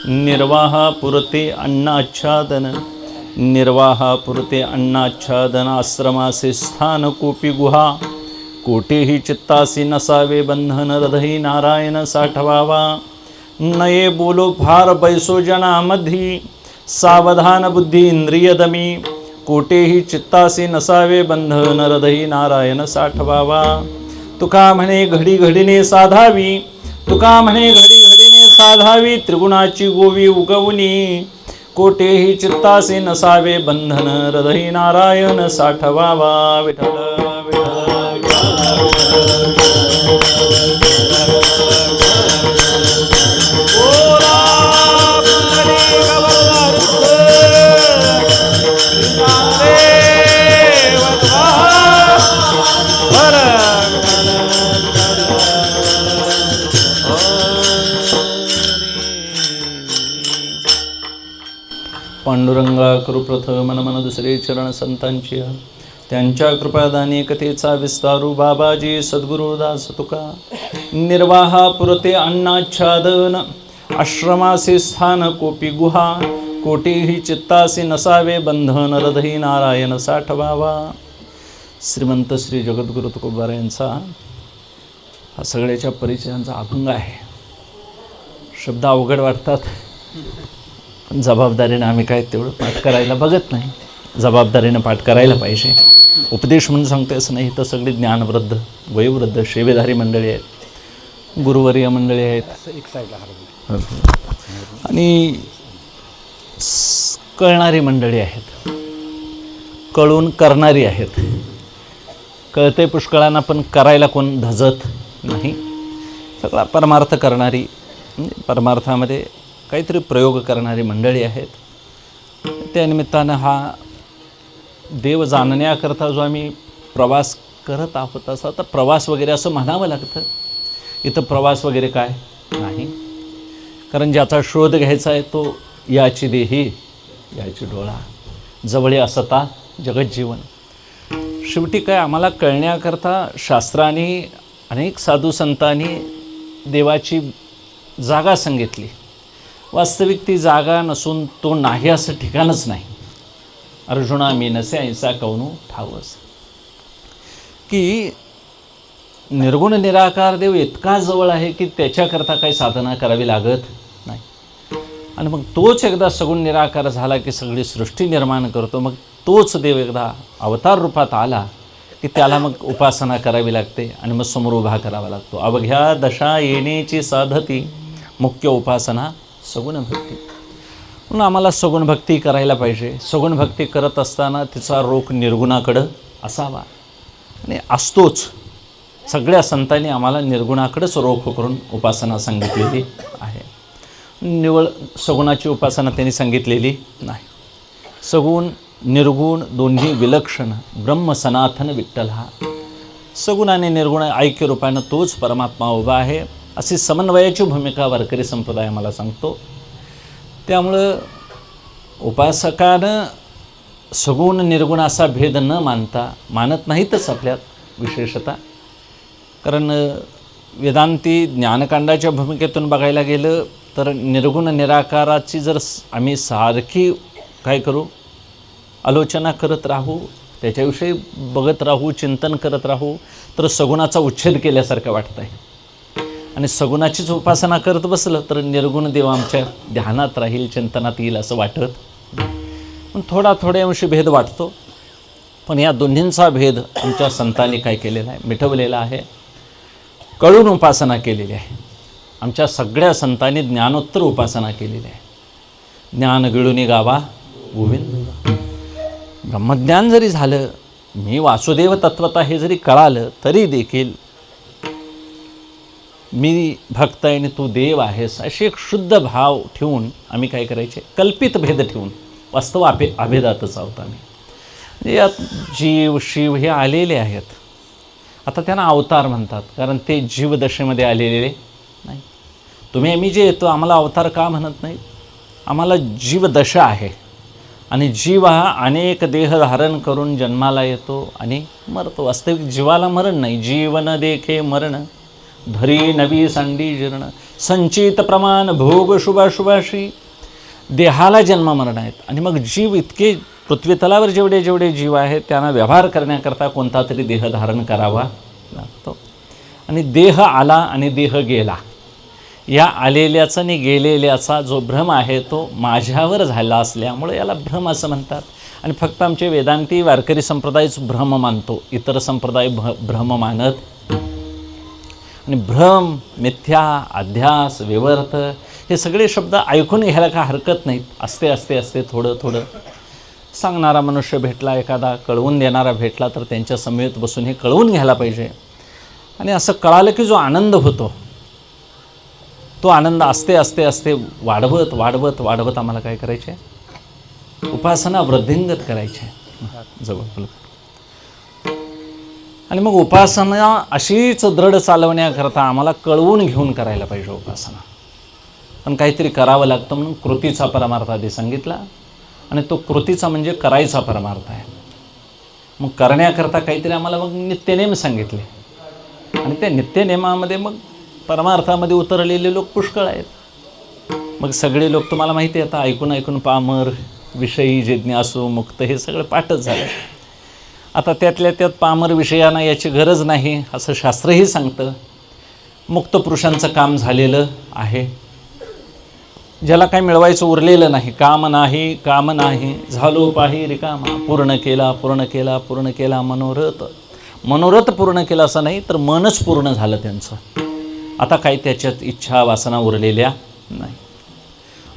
निर्वाहापुरते अन्नाच्छादन निर्वाहापुरते अन्नाच्छादन आश्रमासे स्थान कोपी गुहा कोठेही चित्तासी नसावे बंधन हृदयी नारायण साठवावा नये बोलो फार बैसो जनामधी सावधान बुद्धी इंद्रिय दमी कोठेही चित्तासी नसावे बंधन हृदयी नारायण साठवावा तुका म्हणे घडी घडीने साधावी तुका म्हणे घडी घडीने साधावी त्रिगुणाची गोवी उगवणी कोठेही चित्तासी नसावे बंधन हृदयी नारायण साठवावा विठ्ठल पांडुरंगा करू प्रथम मन दुसरे चरण संतांची त्यांच्या कृपादानी कथेचा विस्तारू बाबाजी सद्गुरुदास तुका निर्वाहापुरते अन्नाच्छादन आश्रमासे स्थान कोपी गुहा कोठेही चित्तासी नसावे बंधन हृदयी नारायण साठवावा. श्रीमंत श्री जगद्गुरु तुकोबार यांचा हा सगळ्याच्या परिचयांचा अभंग आहे. शब्द अवघड वाटतात पण जबाबदारीने आम्ही काय तेवढं पाठ करायला बघत नाही. जबाबदारीनं पाठ करायला पाहिजे. उपदेश म्हणून सांगते असं नाही. तर सगळी ज्ञानवृद्ध वयोवृद्ध सेवेधारी मंडळी आहेत, गुरुवर्य मंडळी आहेत आणि कळणारी मंडळी आहेत, कळून करणारी आहेत. कळते पुष्कळांना पण करायला कोण धजत नाही. सगळा परमार्थ करणारी म्हणजे परमार्थामध्ये काहीतरी प्रयोग करणारी मंडळी आहेत. त्यानिमित्तानं हा देव जाणण्याकरता जो आम्ही प्रवास करत आहोत असा तर प्रवास वगैरे असं म्हणावं लागतं. इथं प्रवास वगैरे काय नाही. कारण ज्याचा शोध घ्यायचा आहे तो याची देही याची डोळा जवळे असता जगज्जीवन. शेवटी काय आम्हाला कळण्याकरता शास्त्राने अनेक साधू संतांनी देवाची जागा सांगितली. वास्तविक ती जागा नसून तो नाही असं ठिकाणच नाही. अर्जुना मी नसे ऐसा कवनू ठावस की निर्गुण निराकार देव इतका जवळ आहे की त्याच्याकरता काही साधना करावी लागत नाही. आणि मग तोच एकदा सगुण निराकार झाला की सगळी सृष्टी निर्माण करतो. मग तोच देव एकदा अवतार रूपात आला की त्याला मग उपासना करावी लागते आणि मग समोर उभा करावा लागतो. अवघ्या दशा येण्याची साधती मुख्य उपासना सगुण भक्ती. म्हणून आम्हाला सगुण भक्ती करायला पाहिजे. सगुण भक्ती करत असताना तिचा रोख निर्गुणाकडं असावा आणि असतोच. सगळ्या संतांनी आम्हाला निर्गुणाकडेच रोख करून उपासना सांगितलेली आहे. निवळ सगुणाची उपासना त्यांनी सांगितलेली नाही. सगुण निर्गुण दोन्ही विलक्षण ब्रह्म सनातन विठ्ठल हा सगुण आणि निर्गुण ऐक्य रूपानं तोच परमात्मा उभा आहे अशी समन्वयाची भूमिका वारकरी संप्रदाय मला सांगतो. त्यामुळं उपासकानं सगुण निर्गुण असा भेद न मानता मानत नाहीतच आपल्यात विशेषतः. कारण वेदांती ज्ञानकांडाच्या भूमिकेतून बघायला गेलं तर निर्गुण निराकाराची जर आम्ही सारखी काय करू आलोचना करत राहू, त्याच्याविषयी बघत राहू, चिंतन करत राहू तर सगुणाचा उच्छेद केल्यासारखं वाटतं आहे. आणि सगुणाचीच उपासना करत बसलं तर निर्गुण देव आमच्या ध्यानात राहील, चिंतनात येईल असं वाटत. पण थोडा अंशी भेद वाटतो. पण या दोन्हींचा भेद आमच्या संतांनी काय केलेला आहे मिटवलेला आहे. कळून उपासना केलेली आहे. आमच्या सगळ्या संतांनी ज्ञानोत्तर उपासना केलेली आहे. ज्ञान गिळूनी गावा गोविंद. ब्रह्मज्ञान जरी झालं, मी वासुदेव तत्वता हे जरी कळालं तरी देखील मी भक्त आहे आणि तू देव आहेस असे एक शुद्ध भाव ठेवून आम्ही काय करायचे कल्पित भेद ठेवून वास्तव अभेदातच आहोत आम्ही. म्हणजे यात जीव शिव हे आलेले आहेत. आता त्यांना अवतार म्हणतात कारण ते जीवदशेमध्ये आलेले नाही. तुम्ही आम्ही जे येतो आम्हाला अवतार का म्हणत नाही. आम्हाला जीवदशा आहे आणि जीव हा अनेक देह धारण करून जन्माला येतो आणि मरतो. वास्तविक जीवाला मरण नाही. जीवन देखे मरण धरी नवी सांडी जीर्ण संचित प्रमाण भोग शुभाशुभाशी. देहाला जन्म मरण आहेत आणि मग जीव इतके पृथ्वीतलावर जेवढे जेवढे जीव आहेत त्यांना व्यवहार करण्याकरता कोणता तरी देह धारण करावा लागतो. आणि देह आला आणि देह गेला, या आलेल्याचा आणि गेलेल्याचा जो भ्रम आहे तो माझ्यावर झाला असल्यामुळे याला भ्रम असं म्हणतात. आणि फक्त आमचे वेदांती वारकरी संप्रदायच भ्रम मानतो, इतर संप्रदाय भ्रम मानत. आणि भ्रम, मिथ्या, अध्यास, विवर्त हे सगळे शब्द ऐकून घ्यायला का हरकत नाहीत. असते असते असते थोडं थोडं सांगणारा मनुष्य भेटला, एखादा कळवून देणारा भेटला तर त्यांच्या समवेत बसून हे कळवून घ्यायला पाहिजे. आणि असं कळालं की जो आनंद होतो तो आनंद असते असते असते वाढवत वाढवत वाढवत आम्हाला काय करायचे, उपासना वृद्धिंगत करायचे जवळ. आणि मग उपासना अशीच दृढ चालवण्याकरता आम्हाला कळवून घेऊन करायला पाहिजे उपासना. पण काहीतरी करावं लागतं म्हणून कृतीचा परमार्थ आधी सांगितला. आणि तो कृतीचा म्हणजे करायचा परमार्थ आहे. मग करण्याकरता काहीतरी आम्हाला मग नित्यनेम सांगितले. आणि त्या नित्यनेमामध्ये मग परमार्थामध्ये उतरलेले लोक पुष्कळ आहेत. मग सगळे लोक तुम्हाला माहिती आहे आता ऐकून ऐकून पामर, विषयी, जिज्ञासू, मुक्त हे सगळं पाठच झालं. आता त्यातल्या त्यात पामर विषयांना याची गरज नाही असं शास्त्रही सांगतं. मुक्त पुरुषांचं काम झालेलं आहे. ज्याला काही मिळवायचं उरलेलं नाही, काम नाही काम नाही झालो पाही रिकामा, पूर्ण केला पूर्ण केला पूर्ण केला मनोरथ. मनोरथ पूर्ण केला असं नाही तर मनच पूर्ण झालं त्यांचं. आता काही त्याच्यात इच्छा वासना उरलेल्या नाही.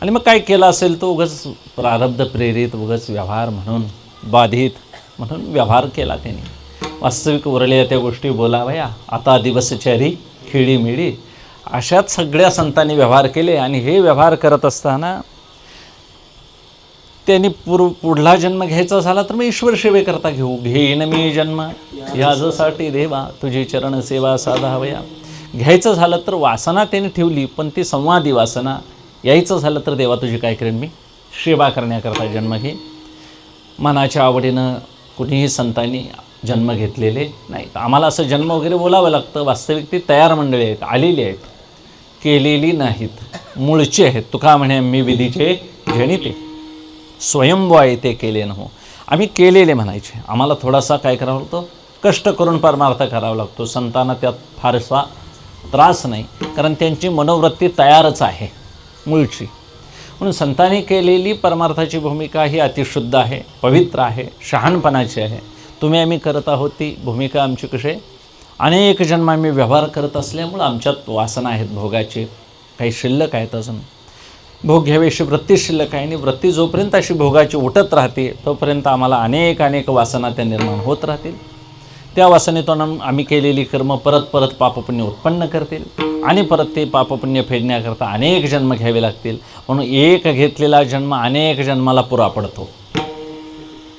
आणि मग काय केलं असेल तो उगाच प्रारब्ध प्रेरित, उगाच व्यवहार म्हणून बाधित म्हणून व्यवहार केला त्यांनी. वास्तविक उरलेल्या त्या गोष्टी बोलावया. आता दिवसचारी खेळीमिळी अशाच सगळ्या संतांनी व्यवहार केले. आणि हे व्यवहार करत असताना त्यांनी पुढला जन्म घ्यायचा झाला तर मग ईश्वर सेवेकरता घेईन मी जन्म याजसाठी देवा तुझी चरण सेवा साधावया. घ्यायचं झालं तर वासना त्यांनी ठेवली पण ती संवादी वासना. यायचं झालं तर देवा तुझी काय करेन मी सेवा करण्याकरता जन्म घे. मनाच्या आवडीनं कुणीही संतांनी जन्म घेतलेले नाही. आम्हाला असं जन्म वगैरे बोलावं लागतं. वास्तविक ती तयार मंडळी आहेत, आलेली आहेत, केलेली नाहीत, मूळची आहेत. तुका म्हणे मी विधीचे झणिते स्वयंभू आहे ते केले न हो. आम्ही केलेले म्हणायचे. आम्हाला थोडासा काय करावं लागतं, कष्ट करून परमार्थ करावा लागतो. संतांना त्यात फारसा त्रास नाही कारण त्यांची मनोवृत्ती तयारच आहे मूळची. म्हणून संतांनी केलेली परमार्थाची भूमिका ही अतिशुद्ध आहे, पवित्र आहे, शहाणपणाची आहे. तुम्ही आम्ही करत आहोत ती भूमिका आमची कशी अनेक जन्म आम्ही व्यवहार करत असल्यामुळं आमच्यात वासना आहेत भोगाची, काही शिल्लक आहेत. अजून भोग घ्यावीशी वृत्ती शिल्लक आहे. आणि वृत्ती जोपर्यंत अशी भोगाची उठत राहते तोपर्यंत आम्हाला अनेक अनेक वासना त्या निर्माण होत राहतील. त्या वासनेतून आम्ही केलेली कर्म परत परत पापपुण्य उत्पन्न करतील आणि परत ते पापपुण्य फेडण्याकरता अनेक जन्म घ्यावे लागतील. म्हणून एक घेतलेला जन्म अनेक जन्माला पुरा पडतो.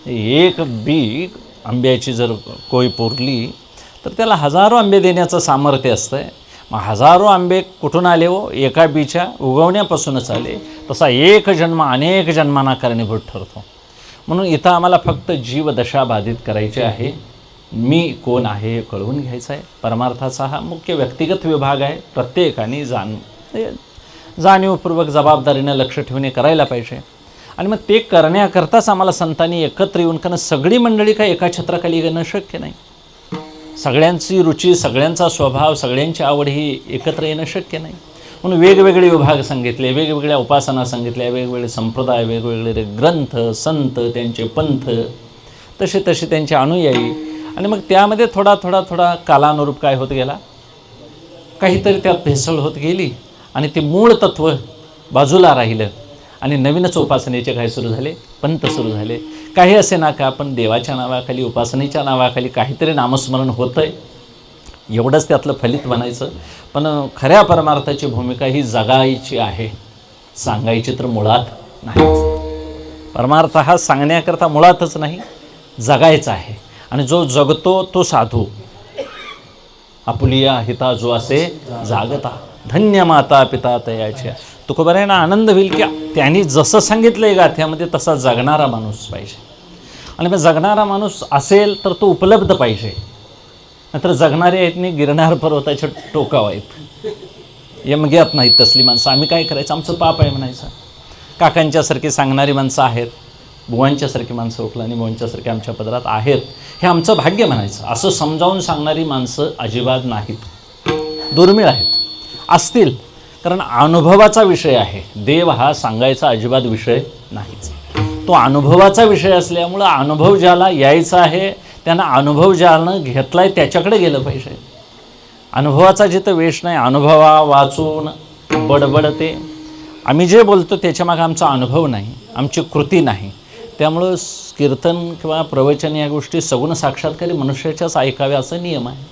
एक बी आंब्याची जर कोय पुरली तर त्याला हजारो आंबे देण्याचं सामर्थ्य असतं आहे. मग हजारो आंबे कुठून आले हो, एका बीच्या उगवण्यापासूनच आले. तसा एक जन्म अनेक जन्मांना कारणीभूत ठरतो. म्हणून इथं आम्हाला फक्त जीवदशा बाधित करायची आहे. मी कोण आहे हे कळवून घ्यायचं आहे. परमार्थाचा हा मुख्य व्यक्तिगत विभाग आहे. प्रत्येकाने जाणीवपूर्वक जबाबदारीनं लक्ष ठेवणे करायला पाहिजे. आणि मग ते करण्याकरताच आम्हाला संतांनी एकत्र येऊन, कारण सगळी मंडळी काय एका छत्राखाली येणं शक्य नाही. सगळ्यांची रुची, सगळ्यांचा स्वभाव, सगळ्यांची आवड ही एकत्र येणं शक्य नाही. म्हणून वेगवेगळे विभाग सांगितले, वेगवेगळ्या उपासना सांगितल्या, वेगवेगळे संप्रदाय, वेगवेगळे ग्रंथ, संत, त्यांचे पंथ, तसे तसे त्यांचे अनुयायी. आणि मग त्यामध्ये थोडा थोडा थोडा कालानुरूप काय होत गेला, काहीतरी त्यात भेसळ होत गेली आणि ते मूळ तत्त्व बाजूला राहिलं. आणि नवीनच उपासनेचे काय सुरू झाले, पंथ सुरू झाले. काही असे ना का पण देवाच्या नावाखाली, उपासनेच्या नावाखाली काहीतरी नामस्मरण होतं आहे, एवढंच त्यातलं फलित म्हणायचं. पण खऱ्या परमार्थाची भूमिका ही जगायची आहे, सांगायची तर मुळात नाही. परमार्थ हा सांगण्याकरता मुळातच नाही, जगायचा आहे. आणि जो जगतो तो साधू. आपुलिया हिता जो असे जागता, धन्य माता पिता तयाच्या. तुकोबारायांना आनंद होईल की त्यांनी जसं सांगितलं आहे गाथ्यामध्ये तसा जगणारा माणूस पाहिजे. आणि मग जगणारा माणूस असेल तर तो उपलब्ध पाहिजे. नंतर जगणारे आहेत नाही, गिरणार पर्वताच्या टोकावर आहेत, यमग्यात नाहीत तसली माणसं. आम्ही काय करायचं, आमचं पाप आहे म्हणायचं. काकांच्यासारखी सांगणारी माणसं आहेत, बुवांच्यासारखी माणसं, ओखला आणि बुवांच्यासारखी आमच्या पदरात आहेत, हे आमचं भाग्य म्हणायचं. असं समजावून सांगणारी माणसं अजिबात नाहीत, दुर्मिळ आहेत. असतील कारण अनुभवाचा विषय आहे, देव हा सांगायचा अजिबात विषय नाहीच. तो अनुभवाचा विषय असल्यामुळं अनुभव ज्याला यायचा आहे त्यांना अनुभव ज्यानं घेतला आहे त्याच्याकडे गेलं पाहिजे. अनुभवाचा जिथं वेश नाही, अनुभवा वाचून बडबडते. आम्ही जे बोलतो त्याच्यामागे आमचा अनुभव नाही, आमची कृती नाही. त्यामुळं कीर्तन किंवा प्रवचन या गोष्टी सगुण साक्षात्कारी मनुष्याच्याच ऐकाव्या असं नियम आहे.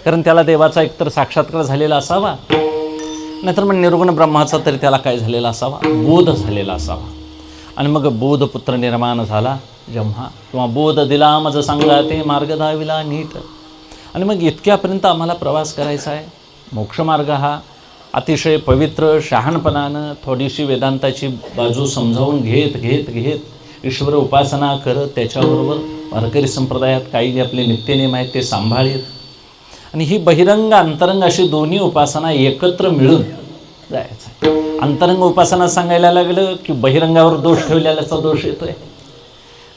कारण त्याला देवाचा एकतर साक्षात्कार झालेला असावा, नाहीतर मग निर्गुण ब्रह्माचा तरी त्याला काय झालेला असावा, बोध झालेला असावा. आणि मग बोधपुत्र निर्माण झाला जेव्हा, किंवा बोध दिला मज सांगा ते मार्ग दाविला नीट. आणि मग इतक्यापर्यंत आम्हाला प्रवास करायचा आहे. मोक्षमार्ग हा अतिशय पवित्र शहाणपणानं थोडीशी वेदांताची बाजू समजावून घेत घेत घेत ईश्वर उपासना करत त्याच्याबरोबर वारकरी संप्रदायात काही जे आपले नित्यनेम आहेत ते सांभाळीत, आणि ही बहिरंग अंतरंग अशी दोन्ही उपासना एकत्र मिळून जायचं. अंतरंग उपासना सांगायला लागलं की बहिरंगावर दोष ठेवलेल्याचा दोष येतोय.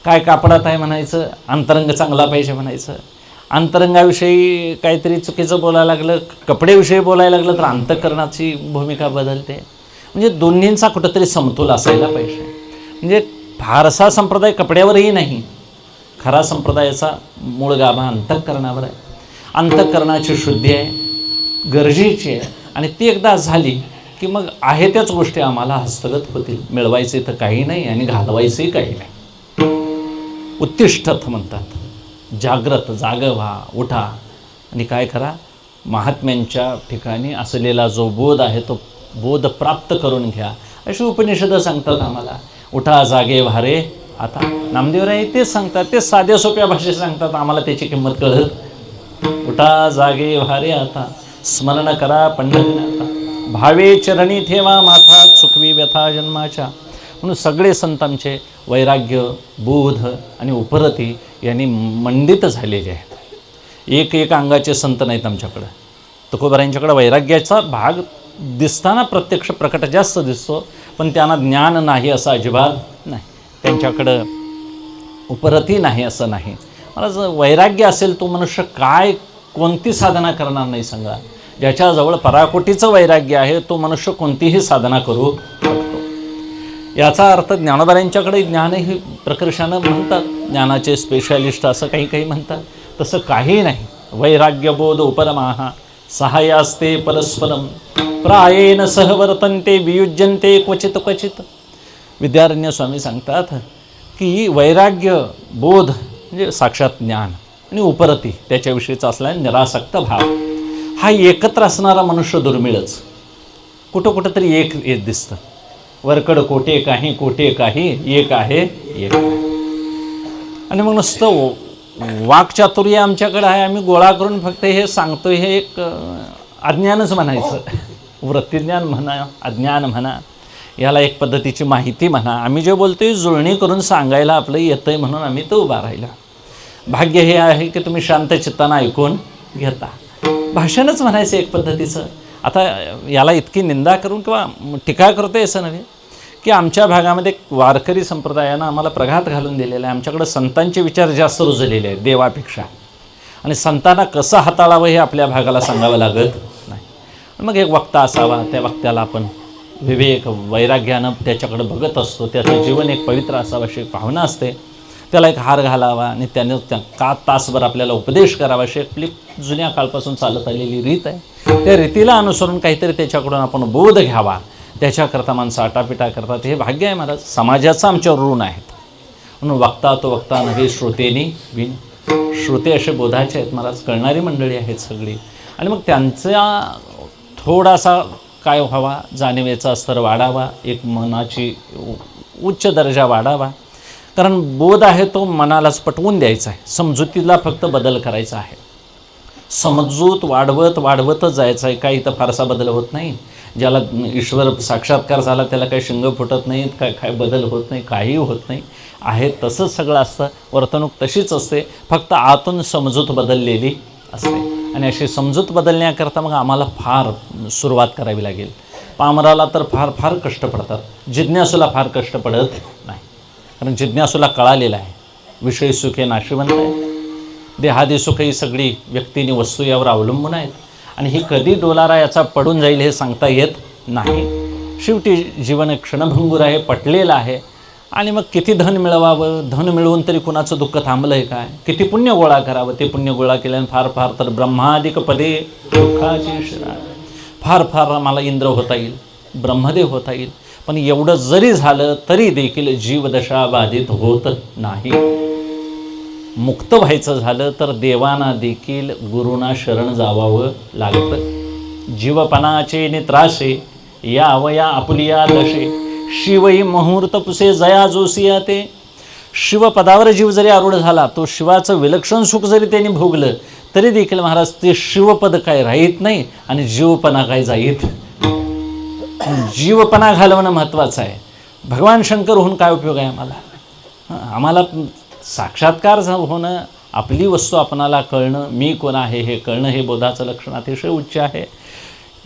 काय कापडात आहे म्हणायचं, अंतरंग चांगला पाहिजे म्हणायचं. अंतरंगाविषयी काहीतरी चुकीचं बोलायला लागलं, कपडेविषयी बोलायला लागलं तर अंतःकरणाची भूमिका बदलते. म्हणजे दोन्हींचा कुठंतरी समतोल असायला पाहिजे. म्हणजे फारसा संप्रदाय कपड्यावरही नाही, खरा संप्रदायाचा मूळ गाभा अंतःकरणावर आहे. अंतःकरणाची शुद्धी आहे, गरजेची आहे. आणि ती एकदा झाली की मग आहे त्याच गोष्टी आम्हाला हस्तगत होतील. मिळवायचे तर काही नाही आणि घालवायचंही काही नाही. उत्तिष्ठत म्हणतात, जाग्रत, जाग व्हा, उठा आणि काय करा, महात्म्यांच्या ठिकाणी असलेला जो बोध आहे तो बोध प्राप्त करून घ्या, अशी उपनिषदं सांगतात आम्हाला. उठा जागे व्हा रे आता. नामदेवराय तेच सांगतात, ते साध्या सोप्या भाषेत सांगतात, आम्हाला त्याची किंमत कळत. उठा जागे व्हा रे आता, स्मरण करा पंढरीनाथा, भावे चरणी ठेवा माथा, चुकवी व्यथा जन्माच्या. म्हणून सगळे संत आमचे वैराग्य, बोध आणि उपरती यांनी मंडित झालेले आहेत. एक एक अंगाचे संत नाहीत आमच्याकडं. तुकोबारायांच्याकडं वैराग्याचा भाग दिसताना प्रत्यक्ष प्रकट जास्त दिसतो, पण त्यांना ज्ञान नाही असं अजिबात नाही. त्यांच्याकडं उपरती नाही असं नाही. मला जर वैराग्य असेल तो मनुष्य काय कोणती साधना करणार नाही सांगा. ज्याच्याजवळ पराकोटीचं वैराग्य आहे तो मनुष्य कोणतीही साधना करू शकतो. याचा अर्थ ज्ञानोबारायांच्याकडे ज्ञान ही प्रकर्षानं म्हणतात, ज्ञानाचे स्पेशालिस्ट असं काही काही म्हणतात, तसं काही नाही. वैराग्यबोध उपरमाहा सहाय्यास्ते परस्परम प्रायेन सहवर्तन्ते वियुज्यन्ते क्वचित क्वचित. विद्यारण्य स्वामी सांगतात की वैराग्य बोध म्हणजे साक्षात ज्ञान आणि उपरती त्याच्याविषयीचा असलेला निरासक्त भाव हा एकत्र असणारा मनुष्य दुर्मिळच. कुठं कुठं तरी एक येत दिसतं. वरकड कोटे काही एक आहे एक. आणि मग नुसतं वाक्चातुर्य आमच्याकडे आहे, आम्ही गोळा करून फक्त हे सांगतो, हे एक अज्ञानच म्हणायचं. वृत्तिज्ञान म्हणा, अज्ञान म्हणा, याला एक पद्धतीची माहिती म्हणा. आम्ही जे बोलतोय जुळणी करून सांगायला आपलं येतं आहे म्हणून आम्ही तो उभा राहिला. भाग्य हे आहे की तुम्ही शांत चित्तानं ऐकून घेता. भाषणच म्हणायचं एक पद्धतीचं. आता याला इतकी निंदा करून किंवा टीका करतोय असं नव्हे की आमच्या भागामध्ये वारकरी संप्रदायानं आम्हाला प्रघात घालून दिलेला आहे. आमच्याकडं संतांचे विचार जास्त रुजलेले आहेत देवापेक्षा, आणि संतांना कसं हाताळावं हे आपल्या भागाला सांगावं लागत नाही. मग एक वक्ता असावा, त्या वक्त्याला आपण विवेक वैराग्यानं त्याच्याकडं बघत असतो, त्याचं जीवन एक पवित्र असावं अशी भावना असते. त्याला एक हार घालावा आणि त्याने का तासभर आपल्याला उपदेश करावा अशी आपली जुन्या काळपासून चालत आलेली रीत आहे. त्या रीतीला अनुसरून काहीतरी त्याच्याकडून आपण बोध घ्यावा, त्याच्याकरता माणसं आटापिटा करतात. हे भाग्य आहे महाराज, समाजाचं आमच्यावर ऋण आहेत. म्हणून वक्ता तो वक्ता नव्हे श्रोतेनी विन. श्रोते असे बोधाचे आहेत महाराज, कळणारी मंडळी आहेत सगळी. आणि मग त्यांचा थोडासा काय व्हावा, जाणीवेचा स्तर वाढावा, एक मनाची उच्च दर्जा वाढावा. कारण बोध आहे तो मनालाच पटवून द्यायचा आहे, समजुतीला फक्त बदल करायचा आहे. समजूत वाढवतच जायचं आहे. काही इथं फारसा बदल होत नाही. ज्याला ईश्वर साक्षात्कार झाला त्याला काही शिंग फुटत नाहीत, काय बदल होत नाही, काही होत नाही. आहे तसंच सगळं असतं, वर्तणूक तशीच असते, फक्त आतून समजूत बदललेली असते. आणि अशी समजूत बदलण्याकरता मग आम्हाला फार सुरुवात करावी लागेल. पामराला तर फार फार कष्ट पडतात, जिज्ञासूला फार कष्ट पडत नाही. कारण जिज्ञासूला कळालेलं आहे विषयी सुखे नाशिवंत आहे, देहादी सुख ही सगळी व्यक्तीने वस्तू यावर अवलंबून आहेत आणि ही कधी डोलारा याचा पडून जाईल हे सांगता येत नाही. शेवटी जीवन क्षणभंगूर आहे, पटलेलं आहे. आणि मग किती धन मिळवावं, धन मिळवून तरी कुणाचं दुःख थांबलं आहे काय, किती पुण्य गोळा करावं, ते पुण्य गोळा केल्याने फार फार तर ब्रह्मादिक पदे दुःखाची शिरा, फार फार मला इंद्र होता येईल, ब्रह्मदेव होता येईल. पण एवढं जरी झालं तरी देखील जीवदशा बाधित होत नाही. मुक्त व्हायचं झालं तर देवांना देखील गुरुना शरण जावावं लागतं. जीवपणाचे नित्राशे या अवया आपुलिया दशे, शिवई मुहूर्त पुसे जया जोसिया ते. शिवपदावर जीव जरी आरूढ झाला, तो शिवाचं विलक्षण सुख जरी त्यांनी भोगलं तरी देखील महाराज ते शिवपद काय राहीत नाही आणि जीवपणा काय जाईत. जीवपणा घालवणं महत्त्वाचं आहे. भगवान शंकर होऊन काय उपयोग आहे आम्हाला. आम्हाला साक्षात्कार होणं, आपली वस्तू आपणाला कळणं, मी कोण आहे हे कळणं, हे बोधाचं लक्षण अतिशय उच्च आहे.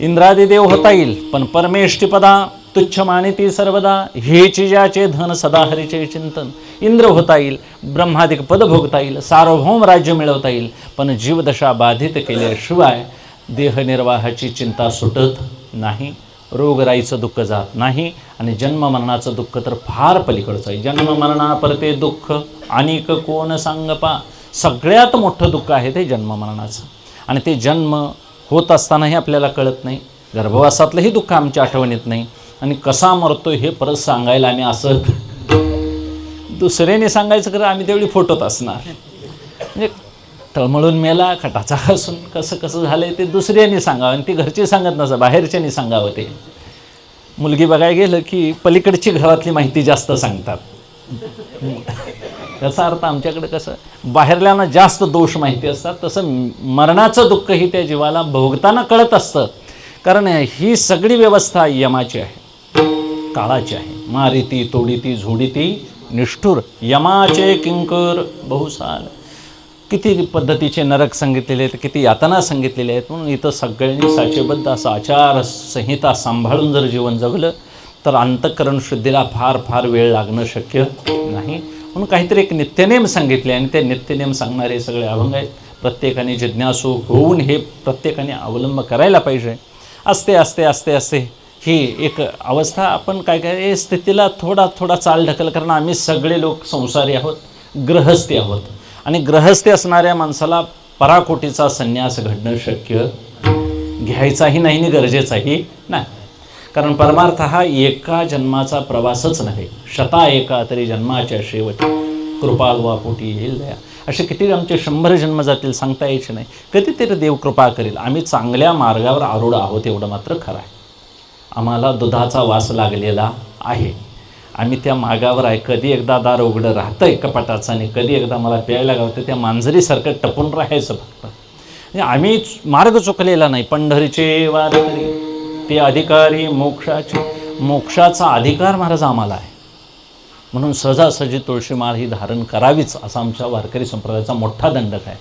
इंद्रादी देव होता येईल पण परमेष्टिपदा तुच्छ मानिती सर्वदा, हेची ज्याचे धन सदा हरीचे चिंतन. इंद्र होता येईल, ब्रह्मादिक पद भोगता येईल, सार्वभौम राज्य मिळवता येईल, पण जीवदशा बाधित केल्याशिवाय देहनिर्वाहाची चिंता सुटत नाही, रोगराईचं दुःख जात नाही आणि जन्ममरणाचं दुःख तर फार पलीकडचं आहे. जन्ममरणा परते दुःख अनेक कोण सांगपा. सगळ्यात मोठं दुःख आहे ते जन्ममरणाचं. आणि ते जन्म होत असतानाही आपल्याला कळत नाही, गर्भवासातलंही दुःख आमच्या आठवणीत नाही आणि कसा मरतो हे परत सांगायला आम्ही असं दुसऱ्याने सांगायचं खरं आम्ही तेवढी फोटोत असणार. म्हणजे तळमळून मेला खटाचा असून कसं कसं झालं आहे ते दुसऱ्याने सांगावं आणि ती घरची सांगत नसं, बाहेरच्यानी सांगावं. ते मुलगी बघायला गेलं की पलीकडची घरातली माहिती जास्त सांगतात. याचा अर्थ आमच्याकडे कसं बाहेरल्यांना जास्त दोष माहिती असतात, तसं मरणाचं दुःखही त्या जीवाला भोगताना कळत असतं. कारण ही सगळी व्यवस्था यमाची आहे, काळाची आहे. मारिती तोडीती झोडीती निष्ठुर यमाचे किंकर बहुसाल. किती पद्धतीचे नरक सांगितलेले आहेत, किती यातना सांगितलेल्या आहेत. म्हणून इथं सगळ्यांनी साचेबद्ध असं आचारसंहिता सांभाळून जर जीवन जगलं तर अंतःकरण शुद्धीला फार फार वेळ लागणं शक्य नाही. म्हणून काहीतरी एक नित्यनेम सांगितले आणि ते नित्यनेम सांगणारे सगळे अभंग आहेत. प्रत्येकाने जिज्ञासू होऊन हे प्रत्येकाने अवलंब करायला पाहिजे. असते असते असते असते ही एक अवस्था. आपण काय काय स्थितीला थोडा थोडा चाल ढकल, कारण आम्ही सगळे लोक संसारी आहोत, गृहस्थी आहोत आणि गृहस्थी असणाऱ्या माणसाला पराकोटीचा संन्यास घडणं शक्य घ्यायचाही नाही आणि गरजेचाही नाही. कारण परमार्थ हा एका जन्माचा प्रवासच नव्हे, शता एका तरी जन्माच्या शेवटी कृपाल वा पोटी येईल दया. असे किती आमचे 100 जन्म जातील सांगता यायचे नाही. कधीतरी देव कृपा करेल. आम्ही चांगल्या मार्गावर आरूढ आहोत एवढं मात्र खरं आहे. आम्हाला दुधाचा वास लागलेला आहे, आम्ही त्या मागावर आहे. कधी एकदा दार उघडं राहतं आहे कपाटाचं आणि कधी एकदा मला प्यायला गावतं. त्या मांजरीसारखं टपून राहायचं फक्त. म्हणजे आम्ही मार्ग चुकलेला नाही. पंढरीचे वारकरी ते अधिकारी मोक्षाचा अधिकार महाराज आम्हाला आहे. म्हणून सहजासहजी तुळशीमाळ ही धारण करावीच असा आमच्या वारकरी संप्रदायाचा मोठा दंडक आहे.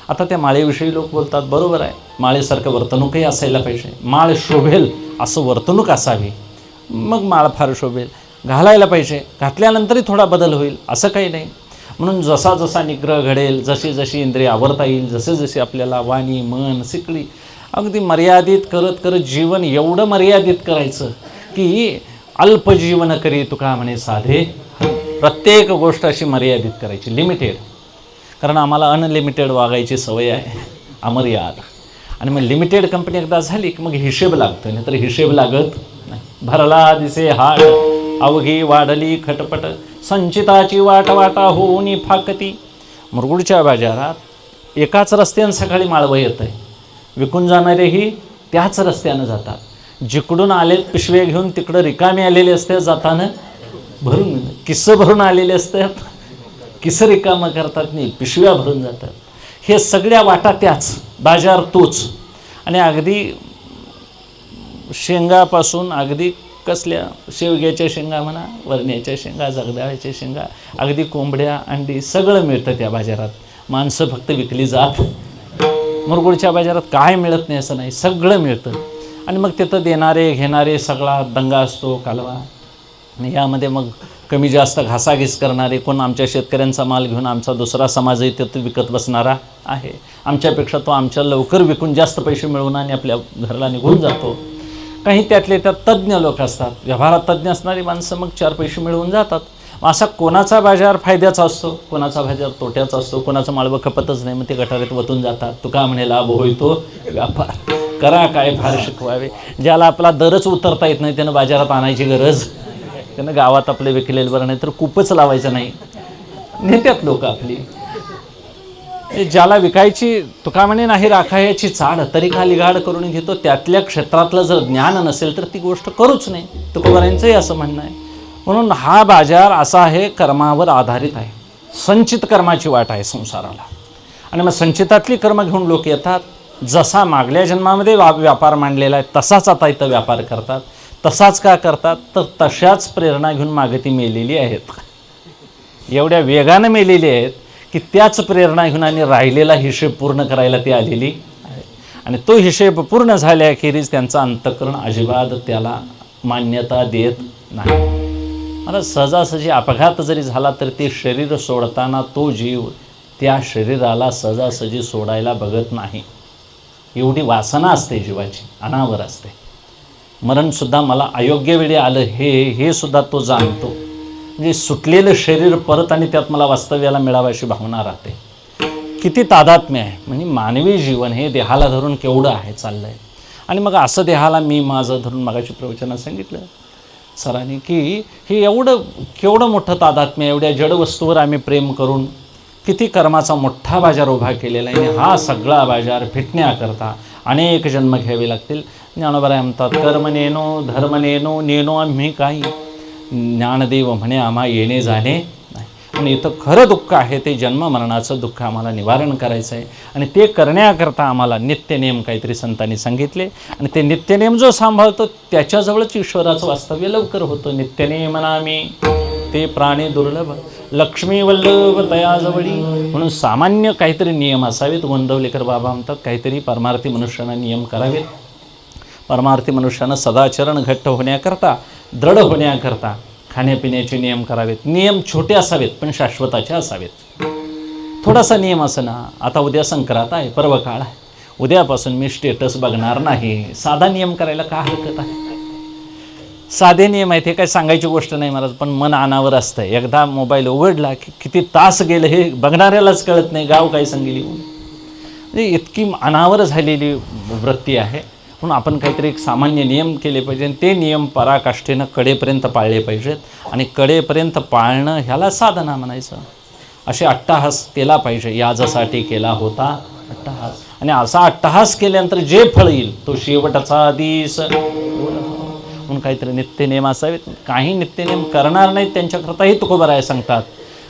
आता त्या माळेविषयी लोक बोलतात, बरोबर आहे, माळेसारखं वर्तणूकही असायला पाहिजे. माळ शोभेल असं वर्तणूक असावी, मग माळ फार शोभेल. घालायला पाहिजे, घातल्यानंतरही थोडा बदल होईल असं काही नाही. म्हणून जसा जसा निग्रह घडेल, जशी जशी इंद्रिय आवरता येईल, जसे जसे आपल्याला वाणी मन सिकडी अगदी मर्यादित करत करत जीवन एवढं मर्यादित करायचं की अल्पजीवन करी तुका म्हणे साधे. प्रत्येक गोष्ट अशी मर्यादित करायची, लिमिटेड. कारण आम्हाला अनलिमिटेड वागायची सवय आहे, अमर्याद. आणि मग लिमिटेड कंपनी एकदा झाली की मग हिशेब लागतो, नाही तर हिशेब लागत नाही. भरला दिसे हाट अवघी वाढली खटपट, संचिताची वाट वाटा होऊन फाकती. मुरगुडच्या बाजारात एकाच रस्त्यानं सकाळी माळवं येतं आहे, विकून जाणारेही त्याच रस्त्यानं जातात. जिकडून आले पिशव्या घेऊन तिकडं रिकामे आलेले असतात, जाताना भरून किस्सं भरून आलेले असतात, किस्सं रिकामं करतात नाही, पिशव्या भरून जातात. हे सगळ्या वाटा त्याच, बाजार तोच. आणि अगदी शेंगापासून अगदी कसल्या शेवग्याच्या शेंगा म्हणा, वरण्याच्या शेंगा, जगदाळ्याच्या शेंगा, अगदी कोंबड्या अंडी सगळं मिळतं त्या बाजारात. माणसं फक्त विकली जात मुरगुडच्या बाजारात काय मिळत नाही असं नाही, सगळं मिळतं. आणि मग तिथं देणारे घेणारे सगळा दंगा असतो, कालवा. आणि यामध्ये मग कमी जास्त घासाघीस करणारे, कोण आमच्या शेतकऱ्यांचा माल घेऊन आमचा दुसरा समाजही तिथं विकत बसणारा आहे. आमच्यापेक्षा तो आमच्या लवकर विकून जास्त पैसे मिळवून आणि आपल्या घराला निघून जातो. काही त्यातले त्यात तज्ज्ञ लोक असतात, व्यवहारात तज्ज्ञ असणारी माणसं मग 4 पैसे मिळवून जातात. असा कोणाचा बाजार फायद्याचा असतो, कोणाचा बाजार तोट्याचा असतो, कोणाचं माळवं खपतच नाही, मग ते गटारीत वतून जातात. तुका म्हणे लाभ होईतो व्यापार, करा काय फार शिकवावे. ज्याला आपला दरच उतरता येत नाही त्यानं बाजारात आणायची गरज, त्यानं गावात आपले विकलेलं बरं, नाही तर खूपच लावायचं नाही. नेत्यात लोक आपली. ज्याला विकायची तुका म्हणे नाही राखायची चाड, तरी का लिगाड करून घेतो. त्यातल्या क्षेत्रातलं जर ज्ञान नसेल तर ती गोष्ट करूच नाही, तुकोबारांचंही असं म्हणणं आहे. म्हणून हा बाजार असा आहे, कर्मावर आधारित आहे. संचित कर्माची वाट आहे संसाराला. आणि मग संचितातली कर्म घेऊन लोक येतात. जसा मागल्या जन्मामध्ये व्यापार मांडलेला आहे तसाच आता इथं व्यापार करतात. तसाच का करतात तर तशाच प्रेरणा घेऊन मागे ती मेलेली आहेत. एवढ्या वेगानं मेलेली आहेत की त्याच प्रेरणा घेऊन आणि राहिलेला हिशेब पूर्ण करायला ती आलेली आहे. आणि तो हिशेब पूर्ण झाल्याखेरीज त्यांचा अंतःकरण अजिबात त्याला मान्यता देत नाही. मला सहजासहजी अपघात जरी झाला तर ते शरीर सोडताना तो जीव त्या शरीराला सहजासहजी सोडायला बघत नाही. एवढी वासना असते जीवाची, अनावर असते. मरणसुद्धा मला अयोग्य वेळी आलं हे सुद्धा तो जाणतो. म्हणजे सुटलेलं शरीर परत आणि त्यात मला वास्तव्याला मिळावं अशी भावना राहते. किती तादात्म्य आहे. म्हणजे मानवी जीवन हे देहाला धरून केवढं आहे चाललं आहे. आणि मग असं देहाला मी माझं धरून मगाची प्रवचनात सांगितलं सरांनी की हे एवढं केवढं मोठं तादात्म्य, एवढ्या जडवस्तूवर आम्ही प्रेम करून किती कर्माचा मोठा बाजार उभा केलेला आहे. आणि हा सगळा बाजार फिटण्याकरता अनेक जन्म घ्यावे लागतील. ज्ञानोबराय म्हणतात, कर्म नेनो धर्म नेनो नेनो आम्ही काही, ज्ञानदेव म्हणे आम्हा येणे जाणे नाही. आणि इथं खरं दुःख आहे ते जन्म मरणाचं दुःख आम्हाला निवारण करायचं आहे. आणि ते करण्याकरता आम्हाला नित्यनेम काहीतरी संतांनी सांगितले. आणि ते नित्यनेम जो सांभाळतो त्याच्याजवळच ईश्वराचं वास्तव्य लवकर होतं. नित्यनेम नामी ते प्राणी दुर्लभ, लक्ष्मी वल्लभ तयाजवळी. म्हणून सामान्य काहीतरी नियम असावेत. गोंदवलेकर बाबा म्हणतात काहीतरी परमार्थी मनुष्यानं नियम करावेत. परमार्थी मनुष्यानं सदाचरण घट्ट होण्याकरता, दृढ होण्याकरता खाण्यापिण्याचे नियम करावेत. नियम छोटे असावेत पण शाश्वताचे असावेत. थोडासा नियम असं ना, आता उद्या संक्रांत आहे, पर्व काळ आहे, उद्यापासून मी स्टेटस बघणार नाही, साधा नियम करायला का हरकत आहे. साधे नियम आहेत, हे काय सांगायची गोष्ट नाही महाराज, पण मन अनावर असतं. एकदा मोबाईल उघडला की किती तास गेलं हे बघणाऱ्यालाच कळत नाही, गाव काय सांगितली. म्हणजे इतकी अनावर झालेली वृत्ती आहे. म्हणून आपण काहीतरी एक सामान्य नियम केले पाहिजे. ते नियम पराकाष्ठेनं कडेपर्यंत पाळले पाहिजेत. आणि कडेपर्यंत पाळणं ह्याला साधना म्हणायचं. असे अट्टहास केला पाहिजे. याजासाठी केला होता अट्टहास. आणि असा अट्टहास केल्यानंतर जे फळ येईल तो शेवटचा दिस. म्हणून काहीतरी नित्यनेम असावेत. काही नित्यनेम करणार नाहीत त्यांच्याकरताही तुकोबाराय सांगतात,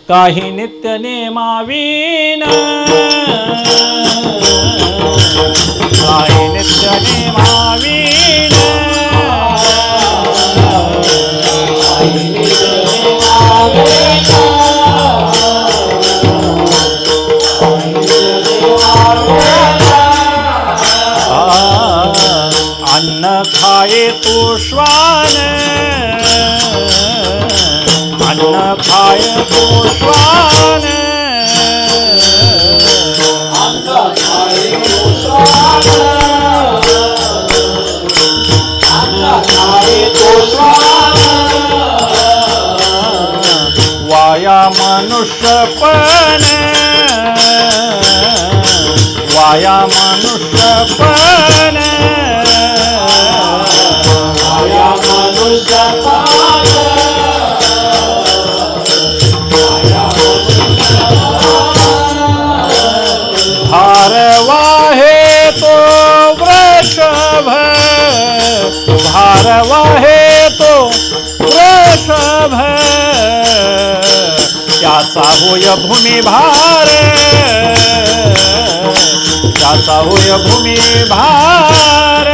काही नित्यनेमावीन, काही नित्यनेमावीन, अन्न खाये तो श्वान, अन्न खाये तो श्वान, अन्न खाये तो श्वान, अन्न खाये तो श्वान, वाया मनुष्यपण, वाया मनुष्यपण, वाया मनुष्यपण, भारवाहे तो वृषभ, भारवाहे तो वृषभ, त्याचा होय भूमी भार, त्याचा होय भूमी भार,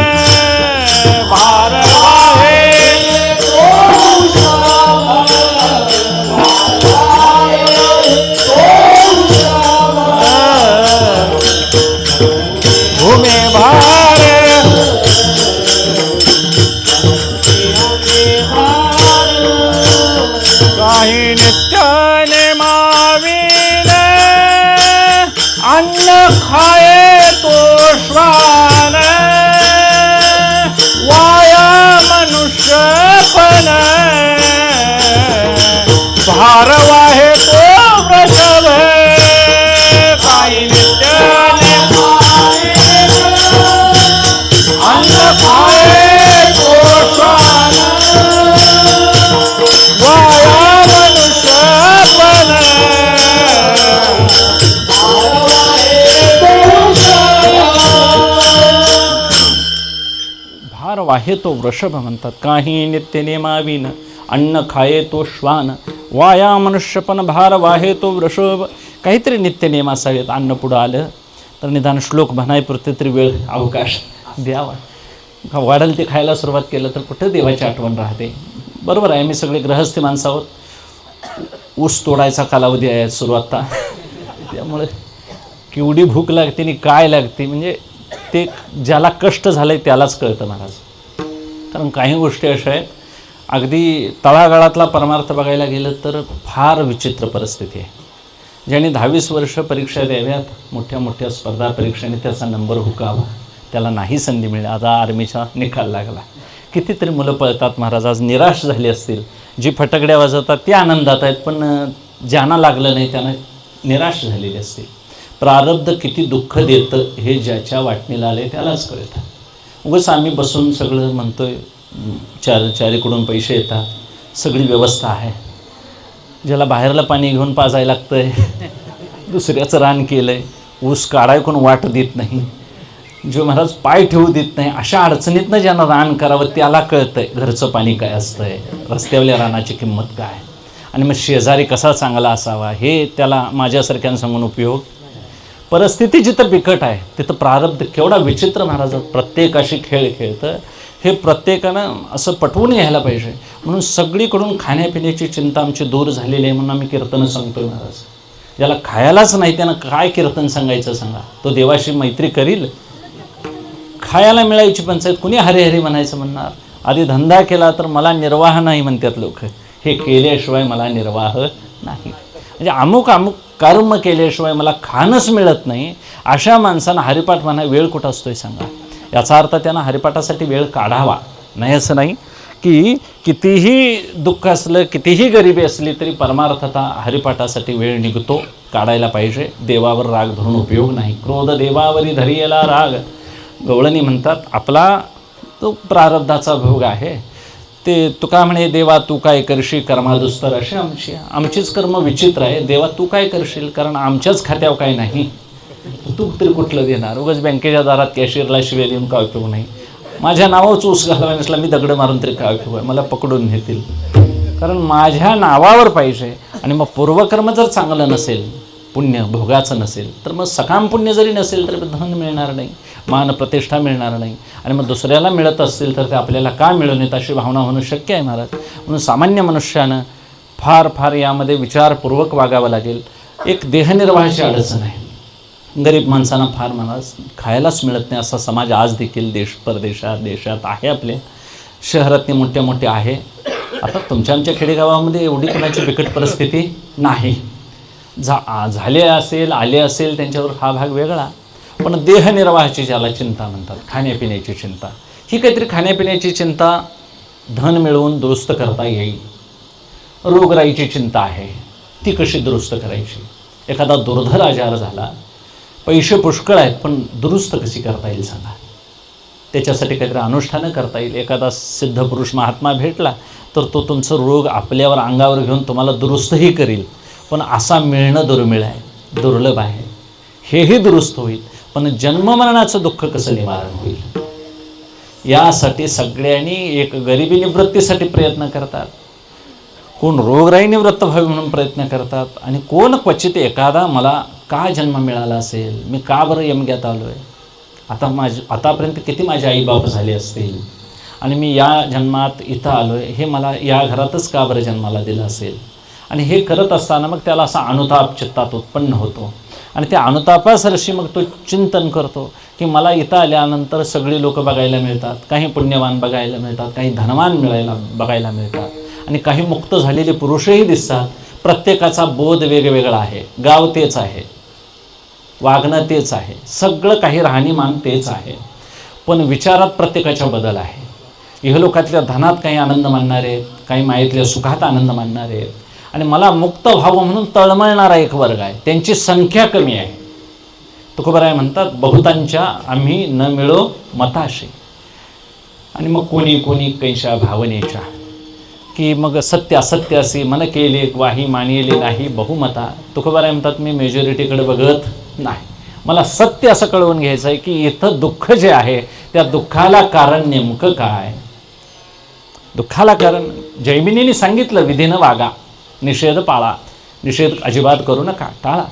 भारवाहे तो वृषभ, भारवाहे तो वृषभ, काही नित्य नेमाविने अन्न खाये तो श्वान वाया मनुष्यपण भार वाहे तो वृषभ काही नित्य नेमाविने अन्न खाये तो श्वान वाया मनुष्यपण भार वाहे तो वृषभ म्हणतात. काही नित्य नेमाविन अन्न खाये तो श्वान वाया मनुष्यपण भार वाहे तो वृषभ. काहीतरी नित्य नेम असावेत. अन्न पुढं आलं तर निदान श्लोक म्हणायपुरते तरी वेळ अवकाश द्यावा. वाढेल ते खायला सुरुवात केलं तर कुठं देवाची आठवण राहते. बरोबर आहे, मी सगळे गृहस्थी माणसं आहोत. ऊस तोडायचा कालावधी आहे सुरुवात. त्यामुळे केवढी भूक लागते आणि काय लागते म्हणजे ते ज्याला कष्ट झालं आहे त्यालाच कळतं महाराज. कारण काही गोष्टी अशा आहेत अगदी तळागाळातला परमार्थ बघायला गेलं तर फार विचित्र परिस्थिती आहे. ज्याने 10-20 वर्ष परीक्षा द्याव्यात, मोठ्या मोठ्या स्पर्धा परीक्षेने त्याचा नंबर हुकावा, त्याला नाही संधी मिळाली. आता आर्मीचा निकाल लागला. कितीतरी मुलं पळतात महाराज. आज निराश झाली असतील. जी फटाकड्या वाजवतात ते आनंदात आहेत, पण ज्यांना लागलं नाही त्यांना निराश झालेली असतील. प्रारब्ध किती दुःख देतं हे ज्याच्या वाटणीला आले त्यालाच कळतं. उगाच आम्ही बसून सगळं म्हणतोय चारीकडून पैसे येतात, सगळी व्यवस्था आहे. ज्याला बाहेरला पाणी घेऊन पाजायला लागतं आहे, दुसऱ्याचं रान केलं आहे, ऊस काढाय कोण वाट देत नाही, जो महाराज पाय ठेवू देत नाही, अशा अडचणीतनं ज्यांना रान करावं त्याला कळतंय घरचं पाणी काय असतंय, रस्त्यावल्या रानाची किंमत काय, आणि मग शेजारी कसा चांगला असावा हे त्याला माझ्यासारख्यानं सांगून उपयोग. परिस्थिती जिथं बिकट आहे तिथं प्रारब्ध केवढा विचित्र महाराज प्रत्येकाशी खेळ खेळतं. हे प्रत्येकानं असं पटवून घ्यायला पाहिजे. म्हणून सगळीकडून खाण्यापिण्याची चिंता आमची दूर झालेली आहे. म्हणून आम्ही कीर्तनं सांगतोय महाराज. ज्याला खायलाच नाही त्यानं काय कीर्तन सांगायचं सांगा. तो देवाशी मैत्री करील. खायला मिळायची पंचायत, कुणी हरे हरे म्हणायचं म्हणणार. आधी धंदा केला तर मला निर्वाह नाही म्हणतात लोक. हे केल्याशिवाय मला निर्वाह नाही. म्हणजे अमुक कर्म केल्याशिवाय मला खाणंच मिळत नाही. अशा माणसानं हरिपाठ म्हणा वेळ कुठं असतोय सांगा. याचा अर्थ त्यानं हरिपाठासाठी वेळ काढावा. नाही असं नाही की कितीही दुःख असलं, कितीही गरिबी असली तरी परमार्थता हरिपाठासाठी वेळ निघतो, काढायला पाहिजे. देवावर राग धरून उपयोग नाही. क्रोध देवावरी धरियला राग. गवळणी म्हणतात आपला तो प्रारब्धाचा भोग आहे. ते तुका म्हणे देवा तू काय करशील कर्मादुस्तर. अशी आमचीच कर्म विचित्र आहे. देवा तू काय करशील, कारण आमच्याच खात्यावर काय नाही. तू तरी कुठलं देणार. उगाच बँकेच्या दारात कॅशियरला शिव्या देऊन काय उपयोग नाही. माझ्या नावावरच ऊस घालवा नसला मी दगड मारून तरी काय उपयोग आहे. मला पकडून नेतील. कारण माझ्या नावावर पाहिजे. आणि मग पूर्वकर्म जर चांगलं नसेल, पुण्य भोगाचं नसेल, तर मग सकाम पुण्य जरी नसेल तर धन मिळणार नाही, मान प्रतिष्ठा मिळणार नाही. आणि मग दुसऱ्याला मिळत असतील तर ते आपल्याला का मिळू नयेत अशी भावना होणं शक्य आहे महाराज. म्हणून सामान्य मनुष्यानं फार यामध्ये विचारपूर्वक वागावं लागेल. एक देहनिर्वाहाची अडचण आहे. गरीब माणसांना फार महाराज खायलाच मिळत नाही असा समाज आज देखील देशात आहे. आपल्या शहरातली मोठ्या आहे. आता तुमच्या आमच्या खेडेगावामध्ये एवढी कोणाची बिकट परिस्थिती नाही. झाले असेल, आले असेल, त्यांच्यावर हा भाग वेगळा. पण देहनिर्वाहाची ज्याला चिंता म्हणतात, खाण्यापिण्याची चिंता, ही काहीतरी खाण्यापिण्याची चिंता धन मिळवून दुरुस्त करता येईल. रोगराईची चिंता आहे, ती कशी दुरुस्त करायची. एखादा दुर्धर आजार झाला, पैसे पुष्कळ आहेत पण दुरुस्त कशी करता येईल सांगा. त्याच्यासाठी काहीतरी अनुष्ठानं करता येईल. एखादा सिद्ध पुरुष महात्मा भेटला तर तो तुमचं रोग आपल्यावर अंगावर घेऊन तुम्हाला दुरुस्तही करील. पण असा मिळणं दुर्मिळ आहे, दुर्लभ आहे. हेही दुरुस्त होईल, पण जन्ममरणाचं दुःख कसं निवारण होईल यासाठी सगळ्यांनी एक गरिबी निवृत्तीसाठी प्रयत्न करतात. कोण रोगराई निवृत्त व्हावी म्हणून प्रयत्न करतात. आणि कोण क्वचित एखादा मला का जन्म मिळाला असेल, मी का बरं यमग्यात आलो आहे, आतापर्यंत किती माझे आईबाप झाले असतील आणि मी या जन्मात इथं आलो आहे, हे मला या घरातच का बरं जन्माला दिलं असेल. आणि हे करत असताना मग त्याला असा अनुताप चित्तात उत्पन्न होतो. आणि त्या अनुतापासरशी मग तो चिंतन करतो की मला इथं आल्यानंतर सगळी लोक बघायला मिळतात, काही पुण्यवान बघायला मिळतात, काही धनवान बघायला मिळतात. आणि काही मुक्त झालेले पुरुषही दिसतात. प्रत्येकाचा बोध वेगवेगळा आहे, गाव तेच आहे, वागणं तेच आहे, सगळं काही राहणीमान तेच आहे, पण विचारात प्रत्येकाच्या बदल आहे. इहलोकातल्या धनात काही आनंद मानणारे आहेत, काही मायेतल्या सुखात आनंद मानणारे आहेत, आणि मला मुक्त व्हावं म्हणून तळमळणारा एक वर्ग आहे, त्यांची संख्या कमी आहे. तुकोबाराय म्हणतात, बहुतांच्या आम्ही न मिळो मताशी. आणि मग कोणी कोणी कैशा भावनेच्या, की मग सत्य असत्य असे मन केले वाही मानिले नाही बहुमता. तुकोबाराय म्हणतात, मी मेजॉरिटीकडे बघत नाही, मला सत्य असं कळवून घ्यायचं आहे की इथं दुःख जे आहे त्या दुःखाला कारण नेमकं काय. दुःखाला कारण जैमिनीने सांगितलं, विधीनं वागा, निषेध पाळा, निषेध अजिबात करू नका, टाळा.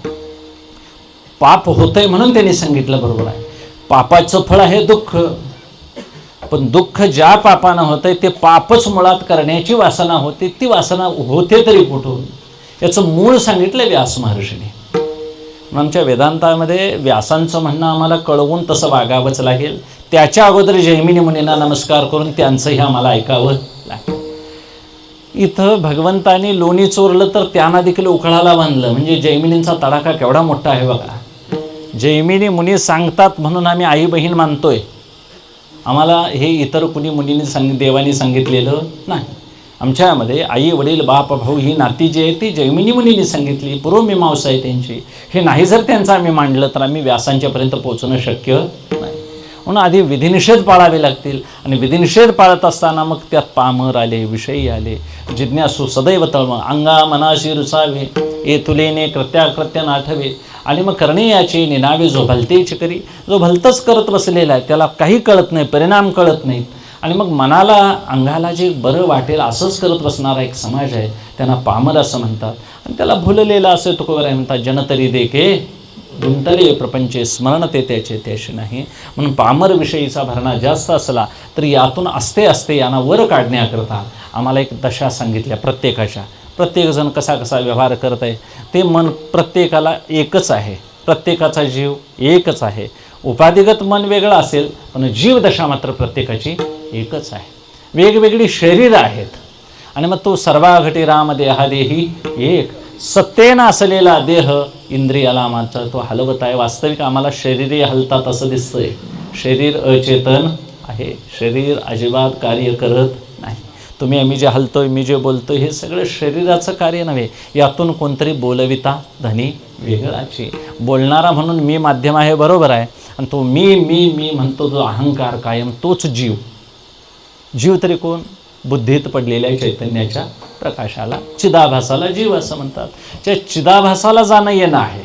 पाप होतंय म्हणून त्यांनी सांगितलं, बरोबर आहे. पापाचं फळ आहे दुःख, पण दुःख ज्या पापानं होतंय ते पापच मुळात करण्याची वासना होते. ती वासना होते तरी कुठून, याचं मूळ सांगितलं व्यास महर्षीने. आमच्या वेदांतामध्ये व्यासांचं म्हणणं आम्हाला कळवून तसं वागावंच लागेल. त्याच्या अगोदर जैमिनी मुनींना नमस्कार करून त्यांचंही आम्हाला ऐकावं लागेल. इथं भगवंतानी लोणी चोरलं तर त्यांना देखील उकळाला बांधलं, म्हणजे जैमिनींचा तडाखा केवढा मोठा आहे बघा. जैमिनी मुनी सांगतात म्हणून आम्ही आई बहीण मानतोय, आम्हाला हे इतर कुणी मुनींनी देवानी सांगितलेलं नाही. आमच्यामध्ये आई वडील बाप भाऊ ही नाती जी आहे ती जैमिनी मुनींनी सांगितली, पूर्वमीमांसा आहे त्यांची. हे नाही जर त्यांचं आम्ही मांडलं तर आम्ही व्यासांच्यापर्यंत पोहोचणं शक्य नाही. म्हणून आधी विधिनिषेध पाळावे लागतील, आणि विधिनिषेध पाळत असताना मग त्यात पामर आले, विषयी आले. जिज्ञासू सदैव तळमळ, अंगा मनाशी रुसावे, ए तुलेने कृत्याकृत्य नाठवे. आणि मग करणे याची निनावे, जो भलतेच करी, जो भलतंच करत बसलेला आहे, त्याला काही कळत नाही, परिणाम कळत नाहीत. आणि मग मनाला अंगाला जे बरं वाटेल असंच करत बसणारा एक समाज आहे, त्यांना पामर असं म्हणतात. आणि त्याला भुललेला असे तुकोबाराय म्हणतात, जनतरी देखे गुंतले प्रपंचे, स्मरण ते त्याचे त्याशी नाही. म्हणून पामर विषयीचा भरणा जास्त असला तरी यातून असते असते यांना वर काढण्याकरता आम्हाला एक दशा सांगितल्या प्रत्येकाच्या. प्रत्येकजण कसा कसा व्यवहार करत आहे ते मन प्रत्येकाला एकच आहे, प्रत्येकाचा जीव एकच आहे. उपाधिगत मन वेगळं असेल पण जीवदशा मात्र प्रत्येकाची एकच आहे. वेगवेगळी शरीरं आहेत, आणि मग तो सर्वाघटी राम देहादेही एक, सत्तेनं असलेला देह इंद्रियाला मात्र तो हलवत आहे. वास्तविक आम्हाला शरीरे हलतात असं दिसतंय, शरीर अचेतन आहे, शरीर अजिबात कार्य करत नाही. तुम्ही आम्ही जे हलतोय, मी जे बोलतोय, हे सगळं शरीराचं कार्य नव्हे. यातून कोणतरी बोलविता धनी वेगळाची. बोलणारा म्हणून मी माध्यम आहे, बरोबर आहे, आणि तो मी मी मी म्हणतो जो अहंकार कायम, तोच जीव. जीव तरी कोण? बुद्धीत पडलेल्या चैतन्याच्या प्रकाशाला, चिदाभासाला जीव असं म्हणतात. त्या चिदाभासाला जाणं येणं आहे.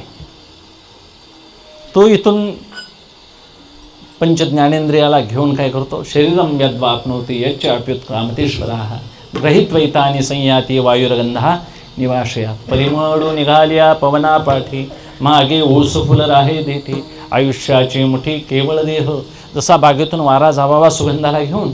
तो इथून पंचज्ञानेंद्रियाला घेऊन काय करतो, शरीरम यद्वाप्नोति यच्च अप्युत्क्रामतीश्वराः ग्रहित्वैतानि संयाती वायुर्गंधा निवाशया. परिमळू निघाल्या पवना पाठी, मागे ऊस फुल राहे देठी, आयुष्याची मुठी केवळ देह. जसा बागेतून वारा जावावा सुगंधाला घेऊन,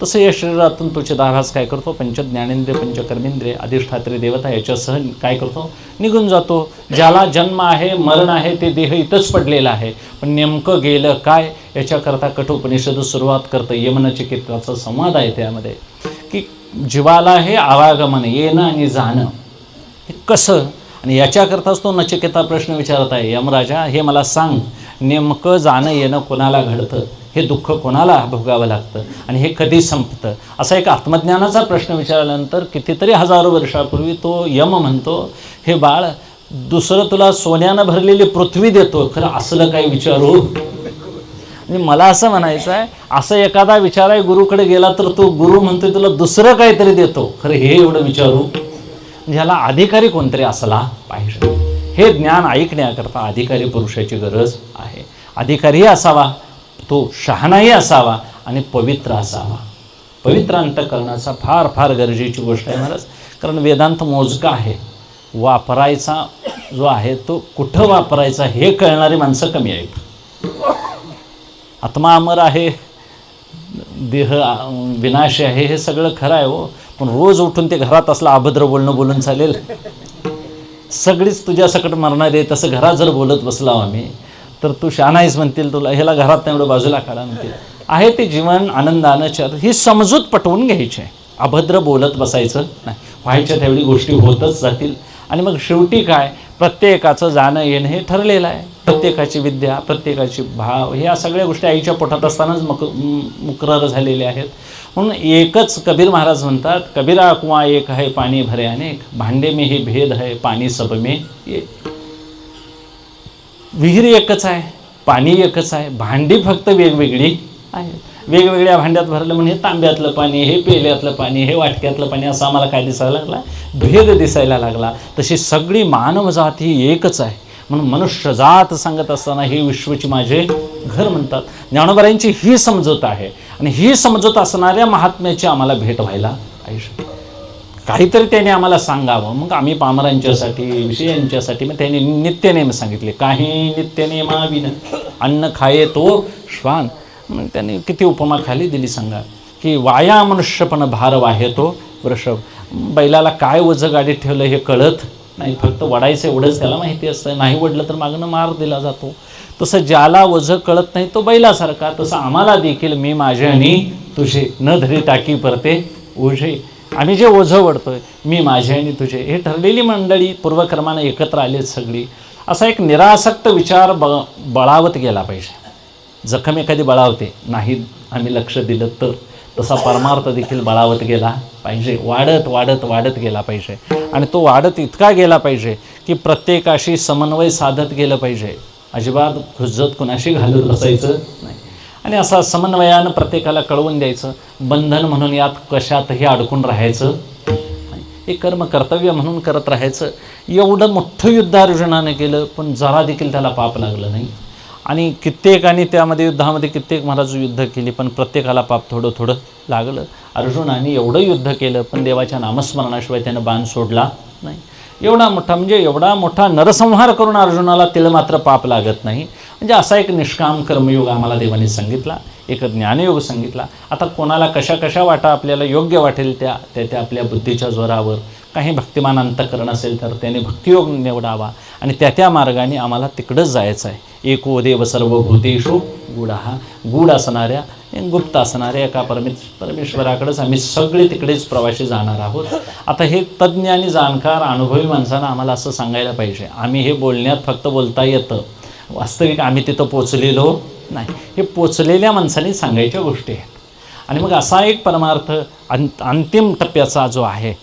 तसं या शरीरातून तो चिदाभास काय करतो, पंचज्ञानेंद्रिय पंचकर्मेंद्रिय अधिष्ठात्री देवता याच्यासह काय करतो, निघून जातो. ज्याला जन्म आहे मरण आहे ते देह इथंच पडलेला आहे, पण नेमकं गेलं काय याच्याकरता कठोपनिषद सुरुवात करतं. यमनचिकित्साचा संवाद आहे त्यामध्ये, की जीवाला हे आवागमन, येणं आणि जाणं हे कसं, आणि याच्याकरताच तो नचिकेता प्रश्न विचारत आहे, यमराजा हे मला सांग, नेमकं जाणं येणं कोणाला घडतं, हे दुःख कोणाला भोगावं लागतं, आणि हे कधी संपतं. असा एक आत्मज्ञानाचा प्रश्न विचारल्यानंतर कितीतरी हजारो वर्षापूर्वी तो यम म्हणतो, हे बाळ दुसरं तुला सोन्यानं भरलेली पृथ्वी देतो, खरं असलं काही विचारू. म्हणजे मला असं म्हणायचं आहे, असं एखादा विचार आहे गुरुकडे गेला तर तो गुरु म्हणतोय तुला दुसरं काहीतरी देतो, खरं हे एवढं विचारू. ह्याला अधिकारी कोणतरी असला पाहिजे. हे ज्ञान ऐकण्याकरता अधिकारी पुरुषाची गरज आहे. अधिकारी असावा, तो शहाणाही असावा आणि पवित्र असावा. पवित्र अंतःकरणाचा फार फार गरजेची गोष्ट आहे महाराज. कारण वेदांत मोजका आहे, वापरायचा जो आहे तो कुठं वापरायचा हे कळणारी माणसं कमी आहेत. आत्मा अमर आहे, देह विनाशी आहे, हे सगळं खरं आहे हो, पण रोज उठून ते घरात असलं अभद्र बोलणं बोलून चालेल? सगळीच तुझ्या सकट मरणार आहे, तसं घरात जर बोलत बसला आम्ही तर तू शहाणाईच म्हणतील, तुला ह्याला घरात एवढं बाजूला काढा म्हणतील. आहे ते जीवन आनंदानं ही समजूत पटवून घ्यायची आहे. अभद्र बोलत बसायचं नाही. व्हायच्या त्यावेळी गोष्टी होतच जातील. आणि मग शेवटी काय, प्रत्येकाचं जाणं येणं हे ठरलेलं आहे. प्रत्येकाची विद्या, प्रत्येकाची भाव, ह्या सगळ्या गोष्टी आईच्या पोटात असतानाच मुकरर झालेल्या आहेत. म्हणून एकच कबीर महाराज म्हणतात, कबीरा कुआं एक है पाणी भरे अनेक, भांडे में ही भेद है पाणी सब में एक. विहीर एकच आहे, पाणी एकच आहे, भांडी फक्त वेगवेगळी आहेत. वेगवेगळ्या भांड्यात भरलं म्हणजे तांब्यातलं पाणी, हे पेल्यातलं पाणी, हे वाटक्यातलं पाणी, असं आम्हाला काय दिसायला लागला, भेद दिसायला लागला. तशी सगळी मानवजात ही एकच आहे. म्हणून मनुष्य जात सांगत असताना हे विश्वची माझे घर म्हणतात. ज्ञानोबारायांची ही समजूत आहे. आणि ही समजूत असणाऱ्या महात्म्याची आम्हाला भेट व्हायला पाहिजे. काहीतरी त्याने आम्हाला सांगावं. मग आम्ही पामरांच्यासाठी, विषयांच्यासाठी मग त्याने नित्यनेम सांगितले. काही नित्यनेमाविन अन्न खाये तो श्वान. मग त्यांनी किती उपमा खाली दिली सांगा, की वाया मनुष्यपण भार वाहे तो वृषभ. बैलाला काय ओझं गाडीत ठेवलं हे कळत नाही, फक्त वडायचं एवढंच त्याला माहिती असतं. नाही वडलं तर मागणं मार दिला जातो. तसं ज्याला ओझं कळत नाही तो बैलासारखा. तसं आम्हाला देखील मी माझे आणि तुझे न धरी टाकी परते ओझे. आम्ही जे ओझं वडतोय, मी माझे आणि तुझे, हे ठरलेली मंडळी पूर्वक्रमानं एकत्र आलेत सगळी. असा एक निरासक्त विचार बळावत गेला पाहिजे. जखम एखादी बळावते, नाही आम्ही लक्ष दिलं तर, तसा परमार्थ देखील बळावत गेला पाहिजे. वाढत वाढत वाढत गेला पाहिजे. आणि तो वाढत इतका गेला पाहिजे की प्रत्येकाशी समन्वय साधत गेलं पाहिजे. अजिबात खुज्जत कुणाशी घालत बसायचं नाही. आणि असा समन्वयानं प्रत्येकाला कळवून द्यायचं. बंधन म्हणून यात कशातही अडकून राहायचं, हे कर्म कर्तव्य म्हणून करत राहायचं. एवढं मोठं युद्ध अर्जुनाने केलं, पण जरा देखील त्याला पाप लागलं नाही. आणि कित्येकाने त्यामध्ये युद्धामध्ये कित्येक महाराज युद्ध केली, पण प्रत्येकाला पाप थोडं थोडं लागलं. अर्जुनाने एवढं युद्ध केलं, पण देवाच्या नामस्मरणाशिवाय त्यानं बाण सोडला नाही. एवढा मोठा नरसंहार करून अर्जुनाला तिळ मात्र पाप लागत नाही. म्हणजे असा एक निष्काम कर्मयोग आम्हाला देवाने सांगितला, एक ज्ञानयोग सांगितला. आता कोणाला कशा कशा वाटा आपल्याला योग्य वाटेल त्या आपल्या बुद्धीच्या जोरावर, काही भक्तिमान अंतःकरण असेल तर त्याने भक्तियोग निवडावा आणि त्या मार्गाने आम्हाला तिकडंच जायचं आहे. एको देव सर्वभूतेषु गूढः. गूढ असणाऱ्या, गुप्त असणाऱ्या एका परमेश्वराकडेच आम्ही सगळे तिकडेच प्रवासी जाणार आहोत. आता हे तज्ज्ञ आणि जाणकार अनुभवी माणसांना आम्हाला असं सांगायला पाहिजे. आम्ही हे बोलण्यात फक्त बोलता येतं, वास्तविक आम्ही तिथं पोचलेलो नाही. हे पोचलेल्या माणसांनी सांगायच्या गोष्टी आहेत. आणि मग असा एक परमार्थ अंतिम टप्प्याचा जो आहे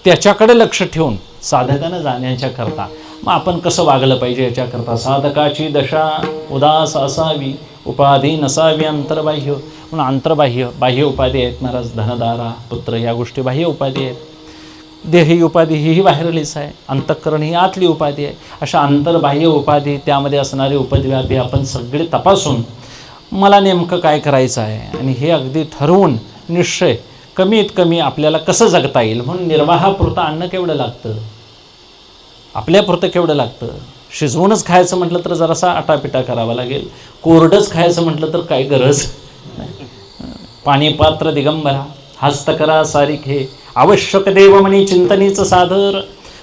त्याच्याकडे लक्ष ठेवून साधकानं जाण्याच्या करता मग आपण कसं वागलं पाहिजे याच्याकरता साधकाची दशा उदास असावी, उपाधी नसावी अंतर्बाह्य. म्हणून अंतर्बाह्य, बाह्य उपाधी आहेत महाराज, धनदारा पुत्र या गोष्टी बाह्य उपाधी आहेत. देही उपाधी ही बाहेरलीच आहे, अंतःकरण ही आतली उपाधी आहे. अशा अंतर्बाह्य उपाधी, त्यामध्ये असणारे उपद्व्यापी आपण सगळे तपासून मला नेमकं काय करायचं आहे आणि हे अगदी ठरवून निश्चय कमीत कमी आपल्याला कसं जगता येईल. म्हणून निर्वाहापुरतं अन्न केवढं लागतं, आपल्यापुरतं केवढं लागतं. शिजवूनच खायचं म्हटलं तर जरासा आटापिटा करावा लागेल. कोरडंच खायचं म्हटलं तर काय गरज नाही. पाणीपात्र दिगंबरा हस्तकरा सारिखे आवश्यक देवमणी चिंतनीचं सादर.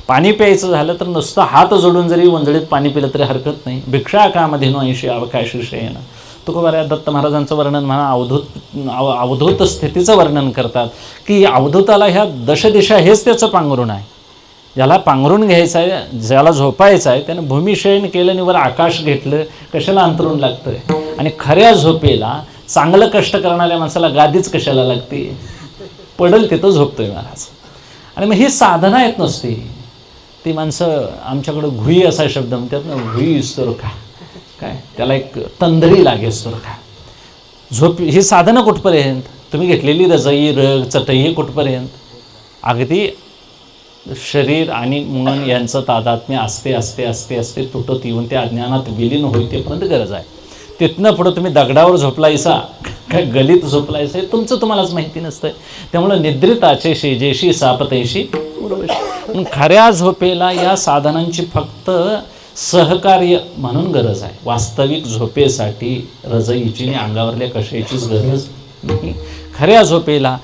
पाणी प्यायचं झालं तर नुसतं हात जोडून जरी वंजळीत पाणी पिलं तरी हरकत नाही. भिक्षा कामधेनु ऐशी अवकाशी शयन. तुकोबाऱ्या दत्त महाराजांचं वर्णन म्हणा, अवधूत स्थितीचं वर्णन करतात की अवधूताला ह्या दशदिशा हेच त्याचं पांघरून आहे. ज्याला पांघरून घ्यायचं आहे, ज्याला झोपायचं आहे, त्यानं भूमिशयन केलं आणि वर आकाश घेतलं, कशाला अंतरून लागतं आहे. आणि खऱ्या झोपेला चांगलं कष्ट करणाऱ्या माणसाला गादीच कशाला लागते, पडल तिथं झोपतोय महाराज. आणि मग ही साधना येत नसते. ती माणसं आमच्याकडं घुई असा शब्द म्हणतात ना, घुई इसतो का काय, त्याला एक तंद्री लागेस तर का. झोप ही साधनं कुठपर्यंत, तुम्ही घेतलेली रजई रग चटई ही कुठपर्यंत, अगदी शरीर आणि मन यांचं तादात्म्य असते असते असते असते तुटत येऊन त्या अज्ञानात विलीन होईल तेपर्यंत गरज आहे. तिथनं पुढं तुम्ही दगडावर झोपलायसा काय गलीत झोपलायसा हे तुमचं तुम्हालाच माहिती नसतं. त्यामुळं निद्रिताचे शेजेशी सापतेशी उर्वशी. खऱ्या झोपेला या साधनांची फक्त सहकार्य म्हणून गरज आहे. वास्तविक झोपेसाठी रजईची आणि अंगावरल्या कशाचीच गरज नाही. खऱ्या झोपेला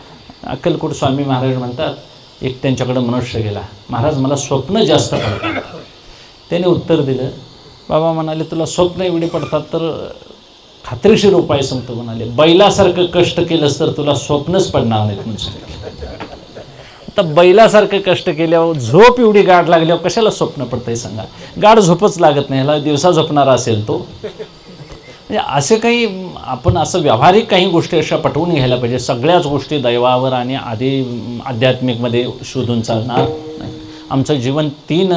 अक्कलकोट स्वामी महाराज म्हणतात, एक त्यांच्याकडं मनुष्य गेला, महाराज मला स्वप्न जास्त पडतात. त्याने उत्तर दिलं, बाबा म्हणाले तुला स्वप्न एवढे पडतात तर खात्रीशीर उपाय सांगतो म्हणाले, बैलासारखं कष्ट केलंस तर तुला स्वप्नच पडणार नाहीत म्हणून सांगितलं. आता बैलासारखं कष्ट केल्यावर झोप एवढी गाढ लागल्यावर कशाला स्वप्न पडतंय सांगा. गाढ झोपच लागत नाही, ह्याला दिवसा झोपणारा असेल तो. म्हणजे असे काही आपण असं व्यावहारिक काही गोष्टी अशा पटवून घ्यायला पाहिजे. सगळ्याच गोष्टी दैवावर आणि आध्यात्मिकमध्ये शोधून चालणार नाही. आमचं जीवन 3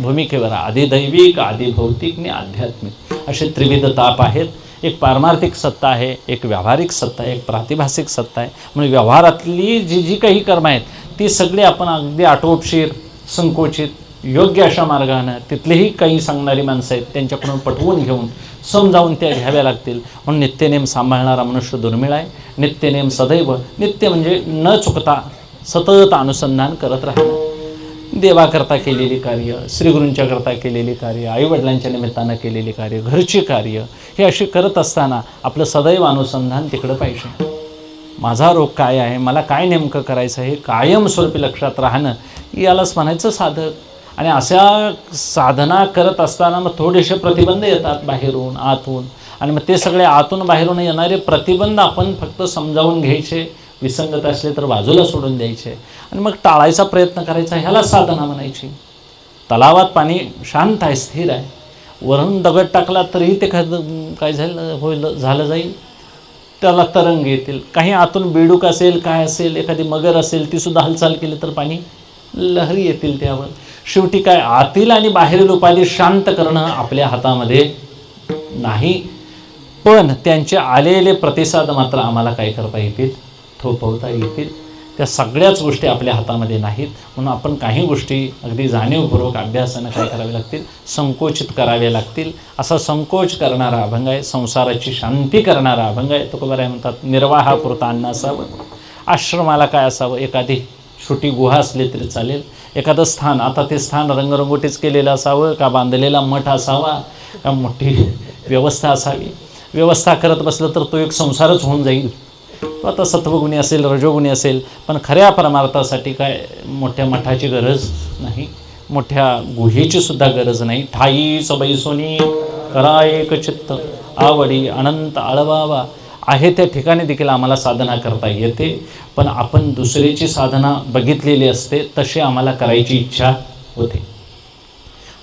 भूमिकेवर, आधी दैविक, आधी भौतिक आणि आध्यात्मिक असे त्रिविध ताप आहेत. एक पारमार्थिक सत्ता आहे, एक व्यावहारिक सत्ता आहे, एक प्रातिभासिक सत्ता आहे. म्हणजे व्यवहारातली जी काही कर्म आहेत ती सगळी आपण अगदी आटोपशीर, संकोचित, योग्य अशा मार्गानं, तिथलेही काही सांगणारी माणसं आहेत त्यांच्याकडून पटवून घेऊन समजावून त्या घ्याव्या लागतील. म्हणून नित्यनेम सांभाळणारा मनुष्य दुर्मिळ आहे. नित्यनेम सदैव, नित्य म्हणजे न चुकता सतत अनुसंधान करत राहणं. देवाकरता केलेली कार्य, श्रीगुरूंच्या करता केलेली कार्य, आईवडिलांच्या निमित्तानं केलेली कार्य, घरची कार्य, हे अशी करत असताना आपलं सदैव अनुसंधान तिकडं पाहिजे. माझा रोग काय आहे, मला काय नेमकं करायचं, हे कायमस्वरूपी लक्षात राहणं यालाच म्हणायचं साधक. आणि अशा साधना करत असताना मग थोडेसे प्रतिबंध येतात बाहेरून आतून, आणि मग ते सगळे आतून बाहेरून येणारे प्रतिबंध आपण फक्त समजावून घ्यायचे, विसंगत असले तर बाजूला सोडून द्यायचे आणि मग टाळायचा प्रयत्न करायचा. ह्याला साधना म्हणायची. तलावात पाणी शांत आहे, स्थिर आहे, वरून दगड टाकला तरीही ते काय झालं जाईल, त्याला तरंग येतील. काही आतून बेडूक असेल, काय असेल, एखादी मगर असेल, तीसुद्धा हालचाल केली तर पाणी लहरी येतील त्यावर. शेवटी काय, आतील आणि बाहेरील उपाधी शांत करणं आपल्या हातामध्ये नाही, पण त्यांचे आलेले प्रतिसाद मात्र आम्हाला काय करता येतील, थोपवता येतील. त्या सगळ्याच गोष्टी आपल्या हातामध्ये नाहीत. म्हणून आपण काही गोष्टी अगदी जाणीवपूर्वक अभ्यासानं काय कराव्या लागतील, संकोचित कराव्या लागतील. असा संकोच करणारा अभंग आहे, संसाराची शांती करणारा अभंग आहे. तुकोबाराय म्हणतात, निर्वाहापुरता अन्न असावं, आश्रमाला काय असावं, एखादी छोटी गुहा असली तरी चालेल, एखादं स्थान, आता ते स्थान रंगरंगोटीच केलेलं असावं का बांधलेला मठ असावा का मोठी व्यवस्था असावी. व्यवस्था करत बसलं तर तो एक संसारच होऊन जाईल. तो आता सत्वगुणी असेल, रजोगुणी असेल, पण खऱ्या परमार्थासाठी काय मोठ्या मठाची गरज नाही, मोठ्या गुहेची सुद्धा गरज नाही. ठाई सबैसोनी करा एक चित्त, आवडी अनंत आळवावा आहे त्या ठिकाणी देखील आम्हाला साधना करता येते. पण आपण दुसरीची साधना बघितलेली असते, तशी आम्हाला करायची इच्छा होते.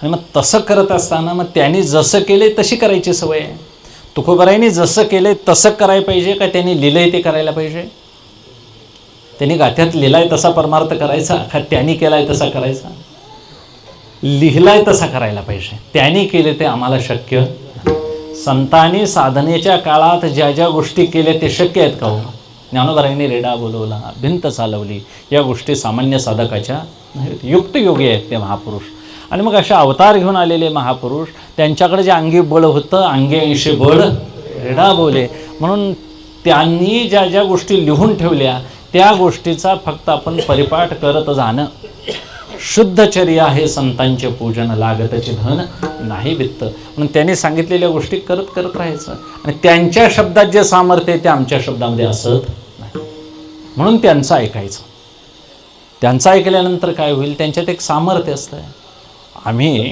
आणि मग तसं करत असताना मग त्यांनी जसं केले तशी करायची सवय आहे. तुकोबारायांनी जसं केलं तसं करायला पाहिजे का त्यांनी लिहिलंय ते करायला पाहिजे? त्यांनी गाथ्यात लिहिलाय तसा परमार्थ करायचा का त्यांनी केलाय तसा करायचा? लिहिलाय तसा करायला पाहिजे. त्यांनी केले ते आम्हाला शक्य. संतांनी साधनेच्या काळात ज्या ज्या गोष्टी केल्या ते शक्य आहेत का हो? ज्ञानोबारायांनी रेडा बोलवला, भिंत चालवली, या गोष्टी सामान्य साधकाच्या नाहीत. युक्तयोगी आहेत ते महापुरुष. आणि मग अशा अवतार घेऊन आलेले महापुरुष, त्यांच्याकडे जे अंगी बळ होतं, अंगे ऐशी बळ रेडा बोले. म्हणून त्यांनी ज्या ज्या गोष्टी लिहून ठेवल्या त्या गोष्टीचा फक्त आपण परिपाठ करत जाणं. शुद्धचर्या हे संतांचे पूजन, लागतचे धन नाही वित्त. म्हणून त्यांनी सांगितलेल्या गोष्टी करत करत राहायचं. आणि त्यांच्या शब्दात जे सामर्थ्य आहे ते आमच्या शब्दामध्ये असत नाही, म्हणून त्यांचं ऐकायचं. त्यांचं ऐकल्यानंतर काय होईल, त्यांच्यात एक सामर्थ्य असतं. आम्ही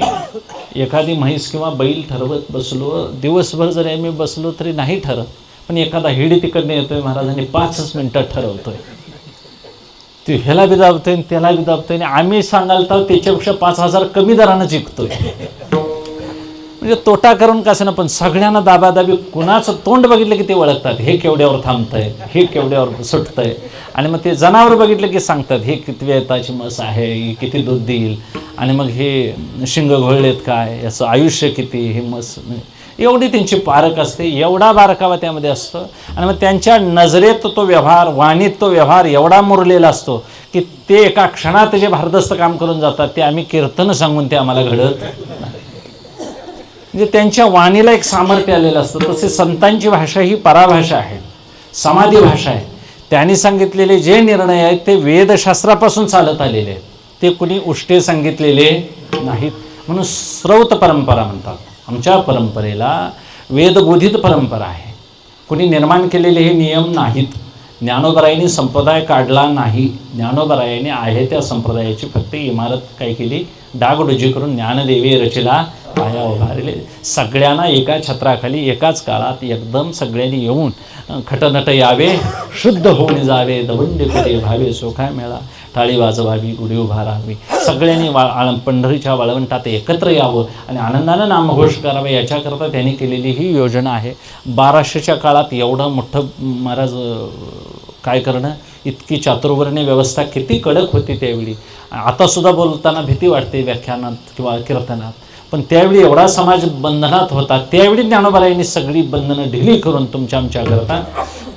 एखादी म्हैस किंवा बैल ठरवत बसलो, दिवसभर जरी आम्ही बसलो तरी नाही ठरत, पण एखादा हिडी तिकडनं येतोय, महाराजांनी 5 मिनिटात ठरवतोय, ते ह्याला बी दाबतोय त्याला बी दाबतोय, आणि आम्ही सांगाल तर त्याच्यापेक्षा 5,000 कमी दरानं जिंकतोय. म्हणजे तोटा करून कसं ना, पण सगळ्यांना दाबादाबी, कुणाचं तोंड बघितलं की ते ओळखतात, हे केवढ्यावर थांबतंय, हे केवढ्यावर सुटतंय. आणि मग ते जनावर बघितलं की सांगतात, हे किती वेताची म्हस आहे, ही किती दूध देईल, आणि मग हे शिंग घोळलेत काय, याचं आयुष्य किती, हे म्हस. एवढी त्यांची पारख असते, एवढा बारकावा त्यामध्ये असतो. आणि मग त्यांच्या नजरेत तो व्यवहार, वाणीत तो व्यवहार एवढा मुरलेला असतो की ते एका क्षणात जे भारदस्त काम करून जातात ते आम्ही कीर्तन सांगून ते आम्हाला घडत. म्हणजे त्यांच्या वाणीला एक सामर्थ्य आलेलं असतं. तसे संतांची भाषा ही पराभाषा आहे, समाधी भाषा आहे. त्यांनी सांगितलेले जे निर्णय आहेत ते वेदशास्त्रापासून चालत आलेले आहेत, ते कुणी उष्टे सांगितलेले नाहीत. म्हणून श्रौत परंपरा म्हणतात. आमच्या परंपरेला वेदबोधित परंपरा आहे. कुणी निर्माण केलेले हे नियम नाहीत. ज्ञानोबारायांनी संप्रदाय काढला नाही. ज्ञानोबारायांनी आहे त्या संप्रदायाची फक्त इमारत काय केली, डागडुजी करून ज्ञानदेवी रचिला पाया उभारले. सगळ्यांना एका छत्राखाली एकाच काळात एकदम सगळ्यांनी येऊन खटनट यावे, शुद्ध होऊन जावे, दवंडी करी भावे सोखा मेळा. टाळी वाजवावी, गुढी उभारावी, सगळ्यांनी पंढरीच्या वाळवंटात एकत्र यावं आणि आनंदानं नामघोष करावे, याच्याकरता त्यांनी केलेली ही योजना आहे. 1200च्या काळात एवढं मोठं महाराज काय करणं, इतकी चातुर्वर्ण्य व्यवस्था किती कडक होती त्यावेळी. आतासुद्धा बोलताना भीती वाटते व्याख्यानात किंवा कीर्तनात, पण त्यावेळी एवढा समाज बंधनात होता. त्यावेळी ज्ञानोबारायांनी सगळी बंधनं ढिली करून तुमच्या आमच्याकरता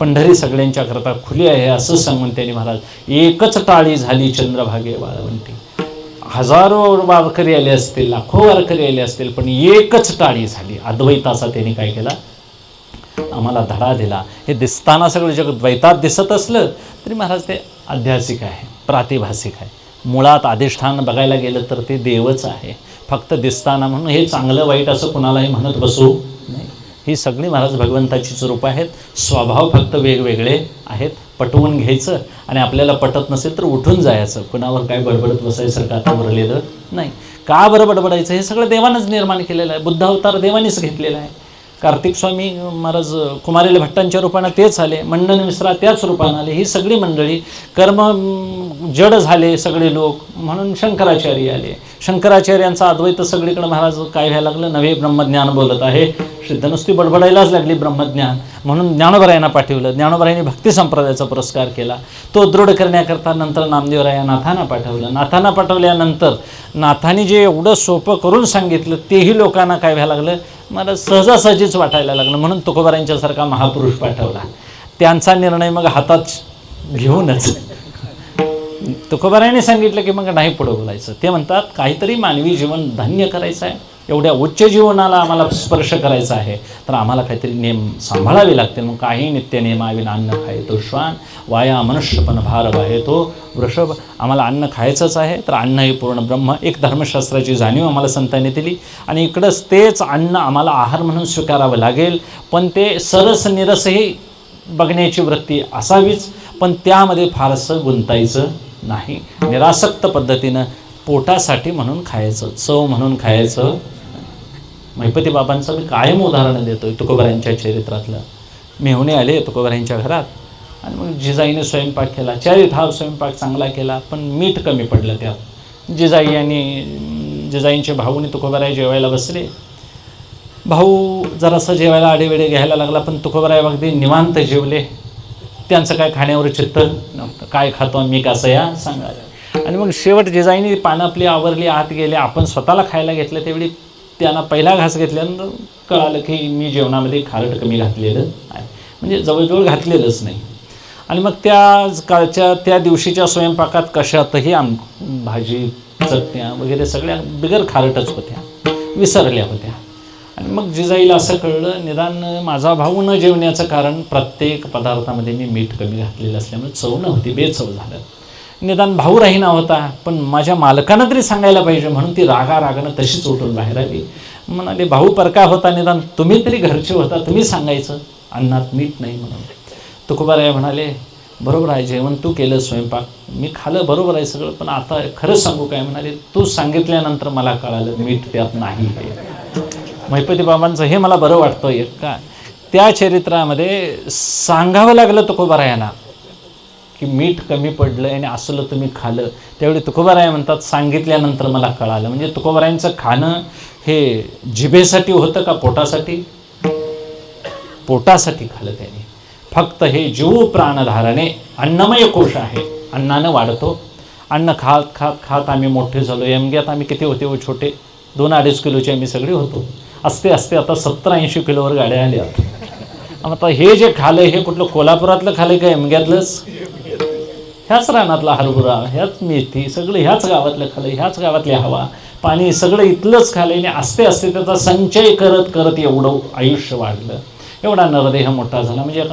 पंढरी सगळ्यांच्या करता खुली आहे असं सांगून त्यांनी महाराज एकच टाळी झाली चंद्रभागे वाळवंटी. हजारो वारकरी आले असतील, लाखो वारकरी आले असतील, पण एकच टाळी झाली. अद्वैताचा त्यांनी काय केला, आम्हाला धडा दिला. हे दिसताना सगळं जग द्वैतात दिसत असलं तरी महाराज ते अध्यासिक आहे, प्रातिभासिक आहे. मुळात अधिष्ठान बघायला गेलं तर ते देवच आहे. फक्त दिसताना म्हणून हे चांगलं वाईट असं कुणालाही म्हणत बसू नाही. ही सगळी महाराज भगवंताचीच रूप आहेत. स्वभाव फक्त वेगवेगळे आहेत. पटवून घ्यायचं आणि आपल्याला पटत नसेल तर उठून जायचं. कुणावर काय बडबडत बसायचं का आता उरलेलं नाही. का बरं बडबडायचं, हे सगळं देवानंच निर्माण केलेलं आहे. बुद्ध अवतार देवानीच घेतलेला आहे. कार्तिक स्वामी महाराज कुमारिल भट्टांच्या रूपानं तेच आले, मंडन मिश्रा त्याच रूपानं आले. ही सगळी मंडळी कर्म जड झाले सगळे लोक म्हणून शंकराचार्य आले. शंकराचार्यांचा अद्वैत सगळीकडे महाराज काय व्हायला लागलं, नवे ब्रह्मज्ञान बोलत आहे. सिद्ध नुसती बडबडायलाच लागली ब्रह्मज्ञान म्हणून ज्ञानोबारायांना पाठवलं. ज्ञानोबारायांनी भक्ती संप्रदायाचा पुरस्कार केला. तो दृढ करण्याकरता नंतर नामदेवराया नाथांना पाठवलं. नाथांना पाठवल्यानंतर नाथांनी जे एवढं सोपं करून सांगितलं तेही लोकांना काय व्हायला लागलं, मला सहजासहजीच वाटायला लागलं. म्हणून तुकोबारायांच्यासारखा महापुरुष पाठवला. त्यांचा निर्णय मग हातात घेऊनच तुकोबारायांनी सांगितलं की मग नाही पुढं बोलायचं. ते म्हणतात काहीतरी मानवी जीवन धन्य करायचं आहे, एवढ्या उच्च जीवनाला आम्हाला स्पर्श करायचा आहे तर आम्हाला काहीतरी नियम सांभाळावे लागतील. मग काही नित्य नियमाविना अन्न खाय तो श्वान, वाया मनुष्यपण भार वाहे तो वृषभ. आम्हाला अन्न खायचंच आहे तर अन्न हे पूर्ण ब्रह्म. एक धर्मशास्त्राची जाणीव आम्हाला संतांनी दिली आणि इकडंच तेच अन्न आम्हाला आहार म्हणून स्वीकारावं लागेल. पण ते सरस निरसही बघण्याची वृत्ती असावीच, पण त्यामध्ये फारसं गुंतायचं नाही. निरासक्त पद्धतीनं पोटासाठी म्हणून खायचं, चव म्हणून खायचं. महिपती बाबांचं मी कायम उदाहरण देतोय तुकोबारायांच्या चरित्रातलं. मेहुणे आले तुकोबारायांच्या घरात आणि मग जिजाईने स्वयंपाक केला. चारिठाव स्वयंपाक चांगला केला पण मीठ कमी पडलं त्यात. जिजाई आणि जिजाईंचे भाऊने तुकोबाराय जेवायला बसले. भाऊ जरासं जेवायला आडेवेडे घ्यायला लागला पण तुकोबाराय अगदी निवांत जेवले. त्यांचं काय खाण्यावर चित्त नव्हतं. काय खातो मी कसं या सांगा. आणि मग शेवट जिजाईने पानं आपली आवरली, आत गेले. आपण स्वतःला खायला घेतलं त्यावेळी त्यांना पहिला घास घेतल्यानंतर कळालं की मी जेवणामध्ये खारट कमी घातलेलं आहे, म्हणजे जवळजवळ घातलेलंच नाही. आणि मग त्या दिवशीच्या स्वयंपाकात कशातही भाजी चटण्या वगैरे सगळ्या बिगर खारटच होत्या, विसरल्या होत्या. आणि मग जिजाईला असं कळलं निदान माझा भाऊ न जेवण्याचं कारण प्रत्येक पदार्थामध्ये मी मीठ कमी घातलेलं असल्यामुळे चव नव्हती, बेचव झालं. निदान भाऊ राहीना होता पण माझ्या मालकानं तरी सांगायला पाहिजे म्हणून ती रागानं तशीच उठून बाहेर आली. म्हणाले भाऊ परका होता, निदान तुम्ही तरी घरचे होता, तुम्ही सांगायचं अन्नात मीठ नाही म्हणून. तुकोबाराय म्हणाले बरोबर आहे, जेवण तू केलं, स्वयंपाक मी खाल्लं, बरोबर आहे सगळं, पण आता खरंच सांगू काय. म्हणाले तू सांगितल्यानंतर मला कळालं मीठ त्यात नाही. महिपती बाबांचं हे मला बरं वाटतं एक का त्या चरित्रामध्ये सांगावं लागलं तुकोबारायांना की मीठ कमी पडलं आणि असलं तुम्ही खाल्लं. त्यावेळी तुकोबाराय म्हणतात सांगितल्यानंतर मला कळालं. म्हणजे तुकोबारायांचं खाणं हे जिभेसाठी होतं का पोटासाठी? पोटासाठी खाल्लं त्यांनी. फक्त हे जीव प्राणधारणे अन्नमय कोश आहे, अन्नानं वाढतो. अन्न खात खात खात आम्ही मोठे झालो. एमग्यात आम्ही किती होते हो छोटे, 2-2.5 किलोचे आम्ही सगळे होतो. असते आता 70-80 किलोवर गाड्या आल्या. आता हे जे खालं हे कुठलं कोल्हापुरातलं खालं का एमग्यातलंच? ह्याच रानातला हरभरा, ह्याच मेथी, सगळं ह्याच गावातलं खालं, ह्याच गावातली हवा पाणी सगळं इथलंच खालं. आणि असते त्याचा संचय करत करत एवढं आयुष्य वाढलं, एवढा नरदेह मोठा झाला. म्हणजे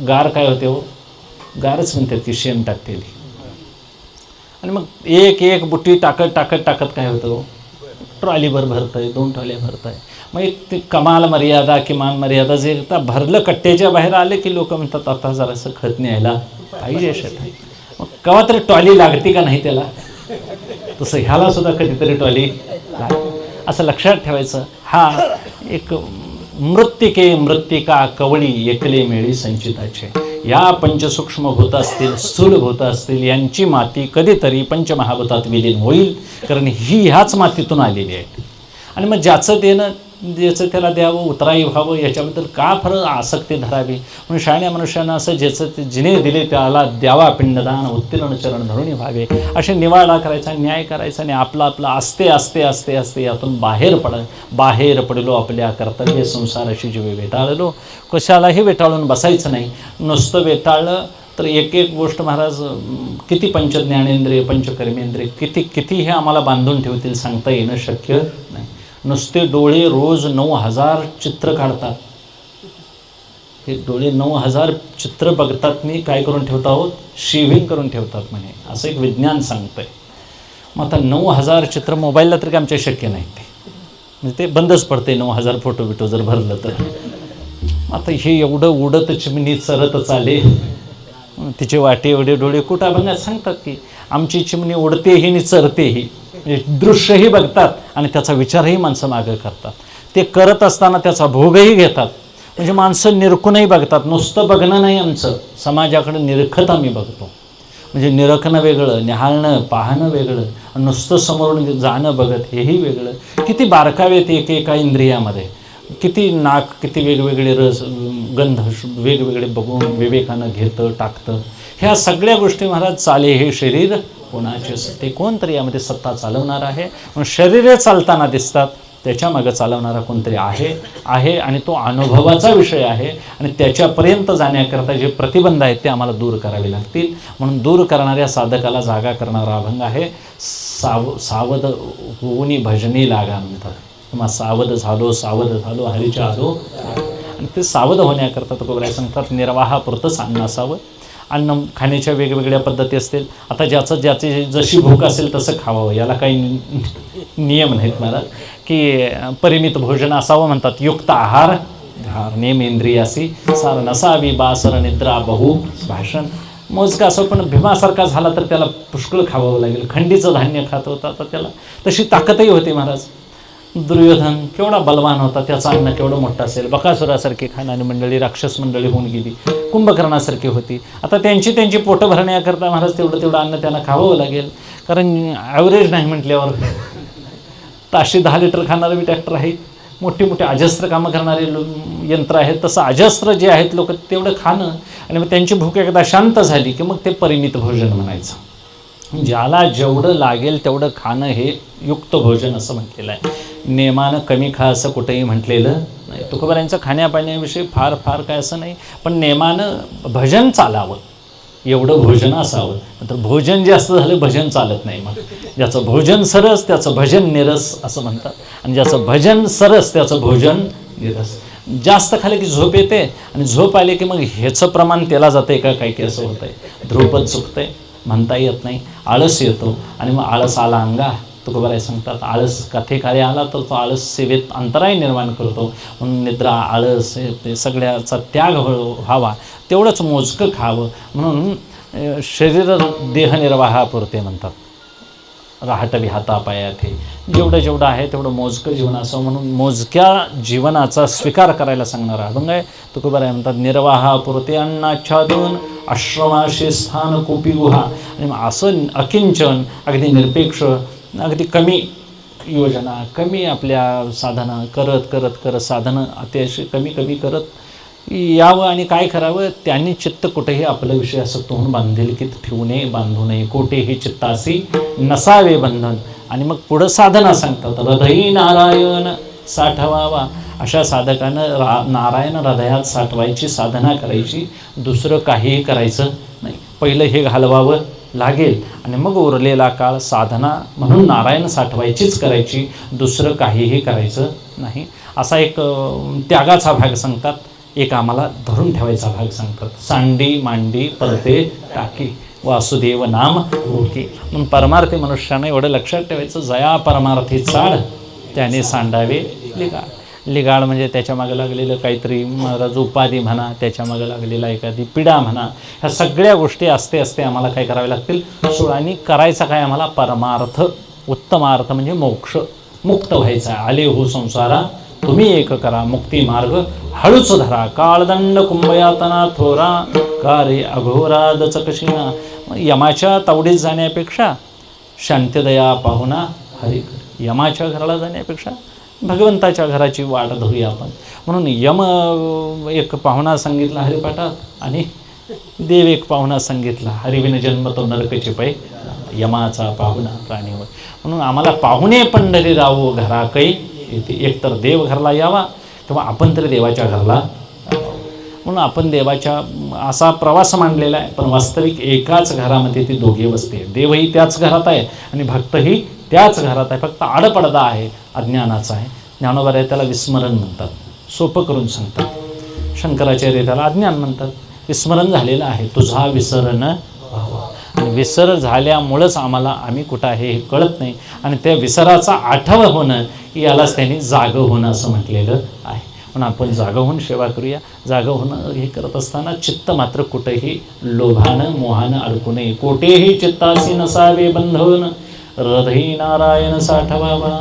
गार काय होते हो, गारच म्हणतात ती शेण टाकतेली. आणि मग एक बुट्टी टाकत काय होतं हो, ट्रॉलीभर भरतं आहे, 2 ट्रॉल्या भरत आहे. मग एक ती कमाल मर्यादा किमान मर्यादा जे आता भरलं कट्ट्याच्या बाहेर आले की लोक म्हणतात आता जरासं खत न्यायला पाहिजे शेत. मग केव्हा तरी ट्रॉली लागते का नाही त्याला, तसं ह्याला सुद्धा कधीतरी ट्रॉली असं लक्षात ठेवायचं. हा एक मृत्तिका कवळी एकले मेळी संचिताचे. या पंचसूक्ष्मभूत असतील, स्थूलभूत असतील, यांची माती कधीतरी पंचमहाभूतात विलीन होईल, कारण ही ह्याच मातीतून आलेली आहे. आणि मग ज्याचं देणं ज्याचं त्याला द्यावं, उतराई व्हावं, याच्याबद्दल का फरक आसक्ती धरावी. म्हणून शाळ्या मनुष्यानं असं ज्याचं ते जिने दिले त्याला द्यावा पिंडदान, उत्तीर्ण चरण धरुणी व्हावे, असे निवाडा करायचा, न्याय करायचा. आणि आपला आस्ते आस्ते आस्ते आस्ते यातून बाहेर पडलो, आपल्या कर्तव्य संसाराशी जीवे वेटाळलो. कशालाही वेटाळून बसायचं नाही. नुसतं वेटाळलं तर एक एक गोष्ट महाराज किती पंचज्ञानेंद्रिय पंचकर्मेंद्रिय किती हे आम्हाला बांधून ठेवतील सांगता येणं शक्य नाही. नुसते डोळे रोज 9,000 चित्र काढतात. हे डोळे 9,000 चित्र बघतात, मी काय करून ठेवत आहोत, शेव्हिंग करून ठेवतात म्हणे, असं एक विज्ञान सांगतंय. मग आता 9,000 चित्र मोबाईलला तरी आमच्या शक्य नाही, ते म्हणजे ते बंदच पडते 9,000 फोटो बिटो जर भरलं तर. आता हे एवढं उडत चिमणी चरत चाले, तिचे वाटे एवढे डोळे कुठं अभंगात सांगतात की आमची चिमणी उडतेही आणि चरतेही. म्हणजे दृश्यही बघतात आणि त्याचा विचारही माणसं मागं करतात. ते करत असताना त्याचा भोगही घेतात. म्हणजे माणसं निरखूनही बघतात. नुसतं बघणं नाही आमचं, समाजाकडे निरखत आम्ही बघतो. म्हणजे निरखणं वेगळं, निहाळणं पाहणं वेगळं, नुसतं समोरून जाणं बघत हेही वेगळं. किती बारकावेत एका इंद्रियामध्ये, किती नाक, किती वेगवेगळे रस गंध वेगवेगळे बघून विवेकानं घेतं टाकतं. ह्या सगळ्या गोष्टी महाराज चाले हे शरीर कोणाचे, ते कोणतरी यामध्ये सत्ता चालवणार आहे. म्हणून शरीरे चालताना दिसतात, त्याच्यामागं चालवणारा कोणतरी आहे आणि तो अनुभवाचा विषय आहे. आणि त्याच्यापर्यंत जाण्याकरता जे प्रतिबंध आहेत ते आम्हाला दूर करावे लागतील. म्हणून दूर करणाऱ्या साधकाला जागा करणारा अभंग आहे. सावध होऊनी भजनी लागा म्हणतात. किंवा सावध झालो हरीच्या आलो. आणि ते सावध होण्याकरता तुकोबराय सांगतात निर्वाहापुरतंच अन्न असावं. अन्न खाण्याच्या वेगवेगळ्या पद्धती असतील. आता ज्याची जशी भूक असेल तसं खावावं, याला काही नियम नाहीत महाराज. की परिमित भोजन असावं म्हणतात. युक्त आहार नेमेंद्रियासी सार नसावी बासर निद्रा बहु भाषण. मोजका असं, पण भीमासारखा झाला तर त्याला पुष्कळ खावावं लागेल. खंडीचं धान्य खात होता तर त्याला तशी ताकदही होती महाराज. दुर्योधन केवढा बलवान होता, त्याचं अन्न केवढं मोठं असेल. बकासुरासारखी खाणारी मंडळी राक्षस मंडळी होऊन गेली, कुंभकर्णासारखी होती. आता त्यांची पोटं भरण्याकरता महाराज तेवढं अन्न त्यांना खावं लागेल. कारण ॲव्हरेज नाही म्हटल्यावर ताशी 10 लिटर खाणारे बी ट्रॅक्टर आहेत, मोठी अजस्त्र कामं करणारे यंत्र आहेत. तसं अजस्त्र जे आहेत लोक तेवढं खाणं. आणि मग त्यांची भूक एकदा शांत झाली की मग ते परिमित भोजन म्हणायचं. ज्याला जेवढं लागेल तेवढं खाणं हे युक्त भोजन असं म्हटलेलं आहे. नेमानं कमी खा असं कुठेही म्हटलेलं नाही. तुकोबारायांचं खाण्यापिण्याविषयी फार काय असं नाही, पण नेमानं भजन चालावं एवढं भोजन असावं. नंतर भोजन जास्त झालं भजन चालत नाही. मग ज्याचं भोजन सरस त्याचं भजन निरस असं म्हणतात. आणि ज्याचं भजन सरस त्याचं भोजन निरस. जास्त खाल्लं की झोप येते, आणि झोप आले की मग ह्याचं प्रमाण त्याला जातं का काय की असं होतं आहे. ध्रुपद चुकतंय, म्हणता येत नाही, आळस येतो. आणि मग आळस आला अंगा. तुकोबाराय सांगतात आळस कथेकाळी आला तर तो आळस सेवेत अंतराय निर्माण करतो. म्हणून निद्रा आळस सगळ्याचा त्याग व्हावा, तेवढंच मोजकं खावं. म्हणून शरीर देहनिर्वाहापुरते म्हणतात. राहटवी हातापायाथे जेवढं आहे तेवढं मोजकं जीवन असावं. म्हणून मोजक्या जीवनाचा स्वीकार करायला सांगणारा अभंग आहे. तुकोबाराय म्हणतात निर्वाहापुरते अन्नाच्छादून आश्रमाशी स्थान कोपी गुहा. आणि असं अकिंचन, अगदी निरपेक्ष, अगदी कमी योजना, कमी आपल्या साधना करत साधनं अतिशय कमी करत यावं. आणि काय करावं, त्यांनी चित्त कुठेही आपलं विषय आसक्त होऊन बांधिलकीत ठेवू नये, बांधू नये. कोठेही चित्तासी नसावे बंधन. आणि मग पुढं साधना सांगतात हृदयी नारायण साठवावा. अशा साधकानं नारायण हृदयात साठवायची साधना करायची, दुसरं काहीही करायचं नाही. पहिलं हे घालवावं लागेल आणि मग उरलेला काळ साधना म्हणून नारायण साठवायचीच करायची, दुसरं काहीही करायचं नाही. असा एक त्यागाचा भाग सांगतात. एक आम्हाला धरून ठेवायचा भाग सांगतात. सांडी मांडी परते टाकी वासुदेव नाम ओके. म्हणून परमार्थी मनुष्यानं एवढं लक्षात ठेवायचं, जया परमार्थी चाड त्याने सांडावे लिगाड. लिगाड म्हणजे त्याच्या मागे लागलेलं काहीतरी महाराज उपाधी म्हणा, त्याच्या मागे लागलेला एखादी पिढा म्हणा. ह्या सगळ्या गोष्टी असते आम्हाला काय करावे लागतील, आणि करायचा काय आम्हाला परमार्थ, उत्तमार्थ म्हणजे मोक्ष, मुक्त व्हायचा. आले हो संसारा तुम्ही एक करा, मुक्ती मार्ग हळूच धरा. काळदंड कुंभयातना थोरा का रे अघोराद चकशिना. यमाच्या तावडीत जाण्यापेक्षा शांतदया पाहुणा हरी कर. यमाच्या घराला जाण्यापेक्षा भगवंताच्या घराची वाट धरूया आपण. म्हणून यम एक पाहुणा सांगितला हरिपाठात आणि देव एक पाहुणा सांगितला. हरिविन जन्म तो नरकचे पै यमाचा पाहुणा प्राणीवर. म्हणून आम्हाला पाहुणे पंढरी रावो घरा कै येते. एकतर देव घरला यावा किंवा आपण तरी देवाच्या घरला. म्हणून आपण देवाच्या असा प्रवास मांडलेला आहे, पण वास्तविक एकाच घरामध्ये ती दोघे बसते. देवही त्याच घरात आहे आणि भक्तही त्याच घरात आहे. फक्त आडपडदा आहे, अज्ञानाचा आहे. ज्ञानोबा आहे त्याला विस्मरण म्हणतात, सोपं करून सांगतात. शंकराचार्य त्याला अज्ञान म्हणतात. विस्मरण झालेलं आहे, तुझा विसरण व्हावा. आणि विसर झाल्यामुळंच आम्ही कुठं आहे हे कळत नाही. आणि त्या विसराचा आठवण होणं यालाच त्यांनी जागं होणं असं म्हटलेलं आहे. म्हणून आपण जागं होऊन सेवा करूया. जागं होणं हे करत असताना चित्त मात्र कुठेही लोभानं मोहानं अडकू नये. कोठेही चित्तासी नसावे बंधन, हृदय नारायण साठवावा.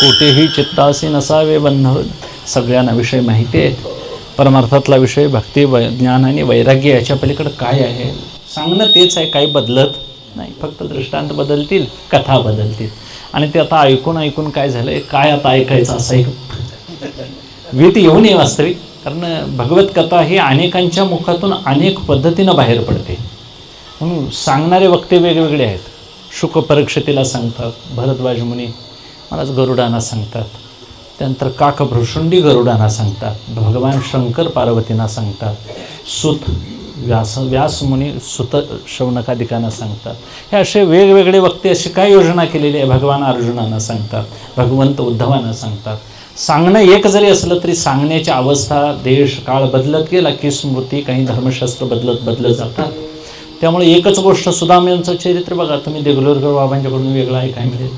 कोठेही चित्तासी नसावे बंधन. सगळ्यांना विषय माहिती आहे. परमार्थातला विषय भक्ती ज्ञान आणि वैराग्य याच्या पलीकडे काय आहे सांगणं तेच आहे. काही बदलत नाही, फक्त दृष्टांत बदलतील, कथा बदलतील. आणि ते आता ऐकून ऐकून काय झालं आहे, काय आता ऐकायचं असं एक वीत येऊ नये वास्तविक. कारण भगवत कथा ही अनेकांच्या मुखातून अनेक पद्धतीनं बाहेर पडते. म्हणून सांगणारे वक्ते वेगवेगळे आहेत. शुक परीक्षितीला सांगतात, भरद्वाज मुनी महाराज गरुडांना सांगतात, त्यानंतर काकभृशुंडी गरुडांना सांगतात, भगवान शंकर पार्वतींना सांगतात, सुत व्यासमुनी सुत शौनकादिकांना सांगतात. हे असे वेगवेगळे वक्ते अशी काय योजना केलेली आहे. भगवान अर्जुनांना सांगतात, भगवंत उद्धवांना सांगतात. सांगणं एक जरी असलं तरी सांगण्याची अवस्था देश काळ बदलत गेला की स्मृती काही धर्मशास्त्र बदलत जातात. त्यामुळे एकच गोष्ट सुदामांचं चरित्र बघा तुम्ही, देगलूरकर बाबांच्याकडून वेगळं ऐकायला मिळेल,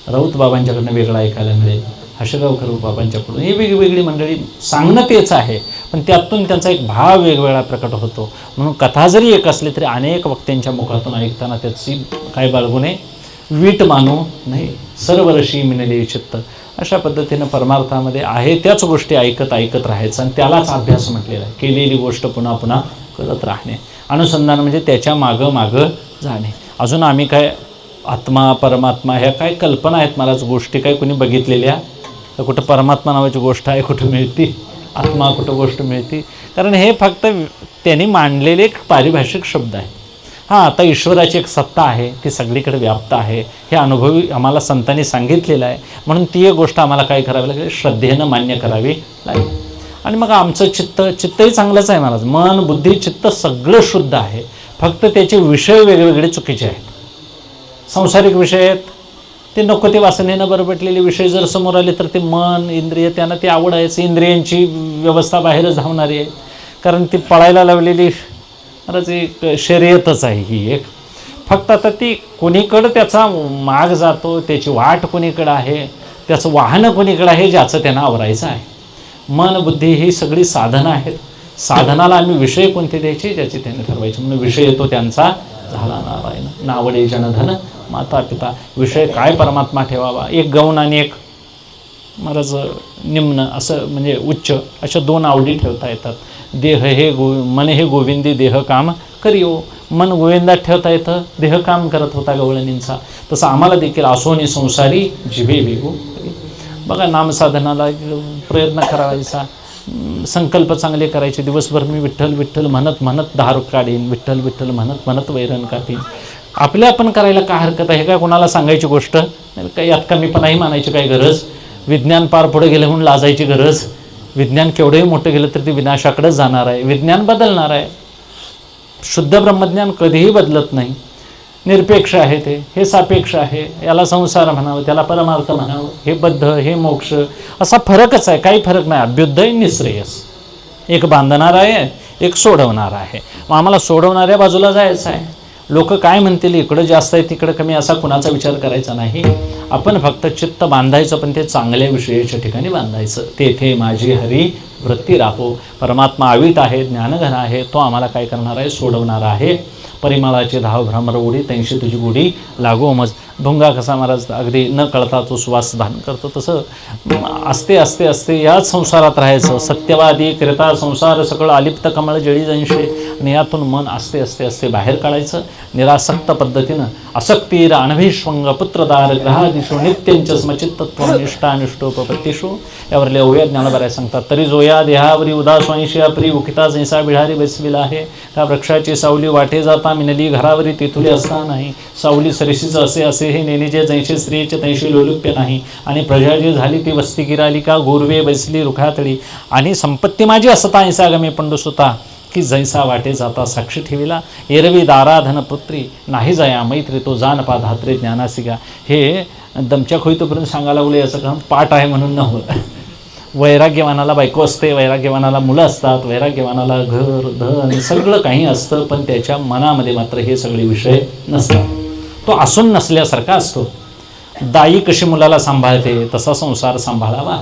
राऊत बाबांच्याकडनं वेगळं ऐकायला मिळेल, हर्षगावकर बाबांच्याकडून. ही वेगवेगळी मंडळी सांगणं तेच आहे, पण त्यातून त्यांचा एक भाव वेगवेगळा प्रकट होतो. म्हणून कथा जरी एक असली तरी अनेक वक्त्यांच्या मुखातून ऐकताना त्याची काय बाळगू नये, वीट मानू नाही, सर्वरशी मिनले चित्त. अशा पद्धतीनं परमार्थामध्ये आहे त्याच गोष्टी ऐकत ऐकत राहायचं आणि त्यालाच अभ्यास म्हटलेला आहे. केलेली गोष्ट पुन्हा पुन्हा करत राहणे. अनुसंधान म्हणजे त्याच्या मागं मागं जाणे. अजून आम्ही काय आत्मा परमात्मा ह्या काय कल्पना आहेत महाराज, गोष्टी काय कोणी बघितलेल्या? तर कुठं परमात्मा नावाची गोष्ट आहे, कुठं मिळती? आत्मा कुठं गोष्ट मिळती? कारण हे फक्त त्यांनी मांडलेले एक पारिभाषिक शब्द आहे. हां, आता ईश्वराची एक सत्ता आहे, ती सगळीकडे व्याप्त आहे, हे अनुभवी आम्हाला संतांनी सांगितलेलं आहे. म्हणून ती एक गोष्ट आम्हाला काय करावी लागेल? श्रद्धेनं मान्य करावी लागेल. आणि मग आमचं चित्तही चांगलंच आहे महाराज. मन बुद्धी चित्त सगळं शुद्ध आहे, फक्त त्याचे विषय वेगवेगळे चुकीचे आहेत. सांसारिक विषय आहेत, ते नको ते वासनेनं बरबटलेले विषय जर समोर आले तर ते मन इंद्रिय त्यांना ती आवड आहेच. इंद्रियांची व्यवस्था बाहेरच धावणारी आहे, कारण ती पळायला लावलेली खरंच एक शर्यतच आहे ही एक. फक्त आता ती कोणीकडं त्याचा माग जातो, त्याची वाट कोणीकडं आहे, त्याचं वाहन कोणीकडं आहे, ज्याचं त्यांना आवरायचं आहे. मन बुद्धी ही सगळी साधनं आहेत. साधनाला आम्ही विषय कोणते द्यायचे ज्याचे त्याने ठरवायचे. म्हणून विषय तो त्यांचा झाला नारायण. नावडे जनधन माता पिता. विषय काय परमात्मा ठेवावा? एक गौण आणि एक महाराज निम्न असं म्हणजे उच्च, अशा दोन आवडी ठेवता येतात. देह हे मन हे गोविंदी देह काम करियो. मन गोविंदात ठेवता येतं, देह काम करत होता गवळणींचा. तसं आम्हाला देखील असोनी संसारी जिभे वेगू. बघा, नामसाधनाला प्रयत्न करायचा, संकल्प चांगले करायचे. दिवसभर मी विठ्ठल विठ्ठल म्हणत म्हणत दारू काढीन, विठ्ठल विठ्ठल म्हणत म्हणत वैरण काढीन. आपल्या आपण करायला काय हरकत आहे? काय कोणाला सांगायची गोष्ट काही? यात कमीपणाही मानायची काय गरज? विज्ञान पार पुढे गेलं म्हणून लाजायची गरज? विज्ञान केवढंही मोठं गेलं तर ते विनाशाकडेच जाणार आहे. विज्ञान बदलणार आहे. शुद्ध ब्रह्मज्ञान कधीही बदलत नाही, निरपेक्ष आहे ते. हे सापेक्ष आहे. याला संसार म्हणावं, त्याला परमार्थ म्हणावं. हे बद्ध, हे मोक्ष, असा फरकच आहे. काही फरक नाही. अभ्युदय निश्रेयस. एक बांधणार आहे, एक सोडवणार आहे. मग आम्हाला सोडवणाऱ्या बाजूला जायचं आहे. लोक काय म्हणतील, इकडं जास्त आहे तिकडं कमी, असा कुणाचा विचार करायचा नाही. आपण फक्त चित्त बांधायचं, पण ते चांगल्या विषयाच्या ठिकाणी बांधायचं. तेथे माझी हरी वृत्ती राहो. परमात्मा अवीट आहे, ज्ञानघन आहे. तो आम्हाला काय करणार आहे? सोडवणार आहे. परिमळाचे धाव भ्रमर उडी, तैंशी तुझी गुढी लागो मज. भुंगा कसा महाराज अगदी न कळता तो सुवास धारण करतो, तसं असते असते असते याच संसारात राहायचं. सत्यवादी क्रेता संसार सगळं अलिप्त कमळ जळी जंशे. आणि यातून मन असते असते असते बाहेर काढायचं निरासक्त पद्धतीनं. असक्तीर अनभिष्वंग पुत्रदार ग्रहादिशो नित्यंच स्मचित्तत्व निष्ठा निष्ठोपत्तीशो. यावरले ओव्या ज्ञानबराय सांगतात. तरी जोया देहावरी उदास्वांशी अपरी उखिता जैसा बिढारी बसविला आहे. त्या वृक्षाची सावली वाटे जाता मिनली घरावरी तेथुली असता नाही. सावली सरिसीच असे असे हे नेनीचे जैसे स्त्रीचे तैशी लोलुप्य नाही. आणि प्रजा जी झाली ती वस्ती गिराली का गोरवे बैसली रुखातळी. आणि संपत्ती माझी असता ऐसा गमे पंडुसुता की जैसा वाटे जाता साक्षी ठेविला. एरवी दाराधन पुत्री नाही जाया मैत्री तो जान पा धात्रे ज्ञानासिका. हे दमच्या खोईतोपर्यंत सांगायला लागले. याचं काम पाठ आहे म्हणून न होत. वैराग्यवानाला बायको असते, वैराग्यवानाला मुलं असतात, वैराग्यवानाला घर धन सगळं काही असतं, पण त्याच्या मनामध्ये मात्र हे सगळे विषय नसतात. तो असून नसल्यासारखा असतो. दाई कशी मुलाला सांभाळते तसा संसार सांभाळावा.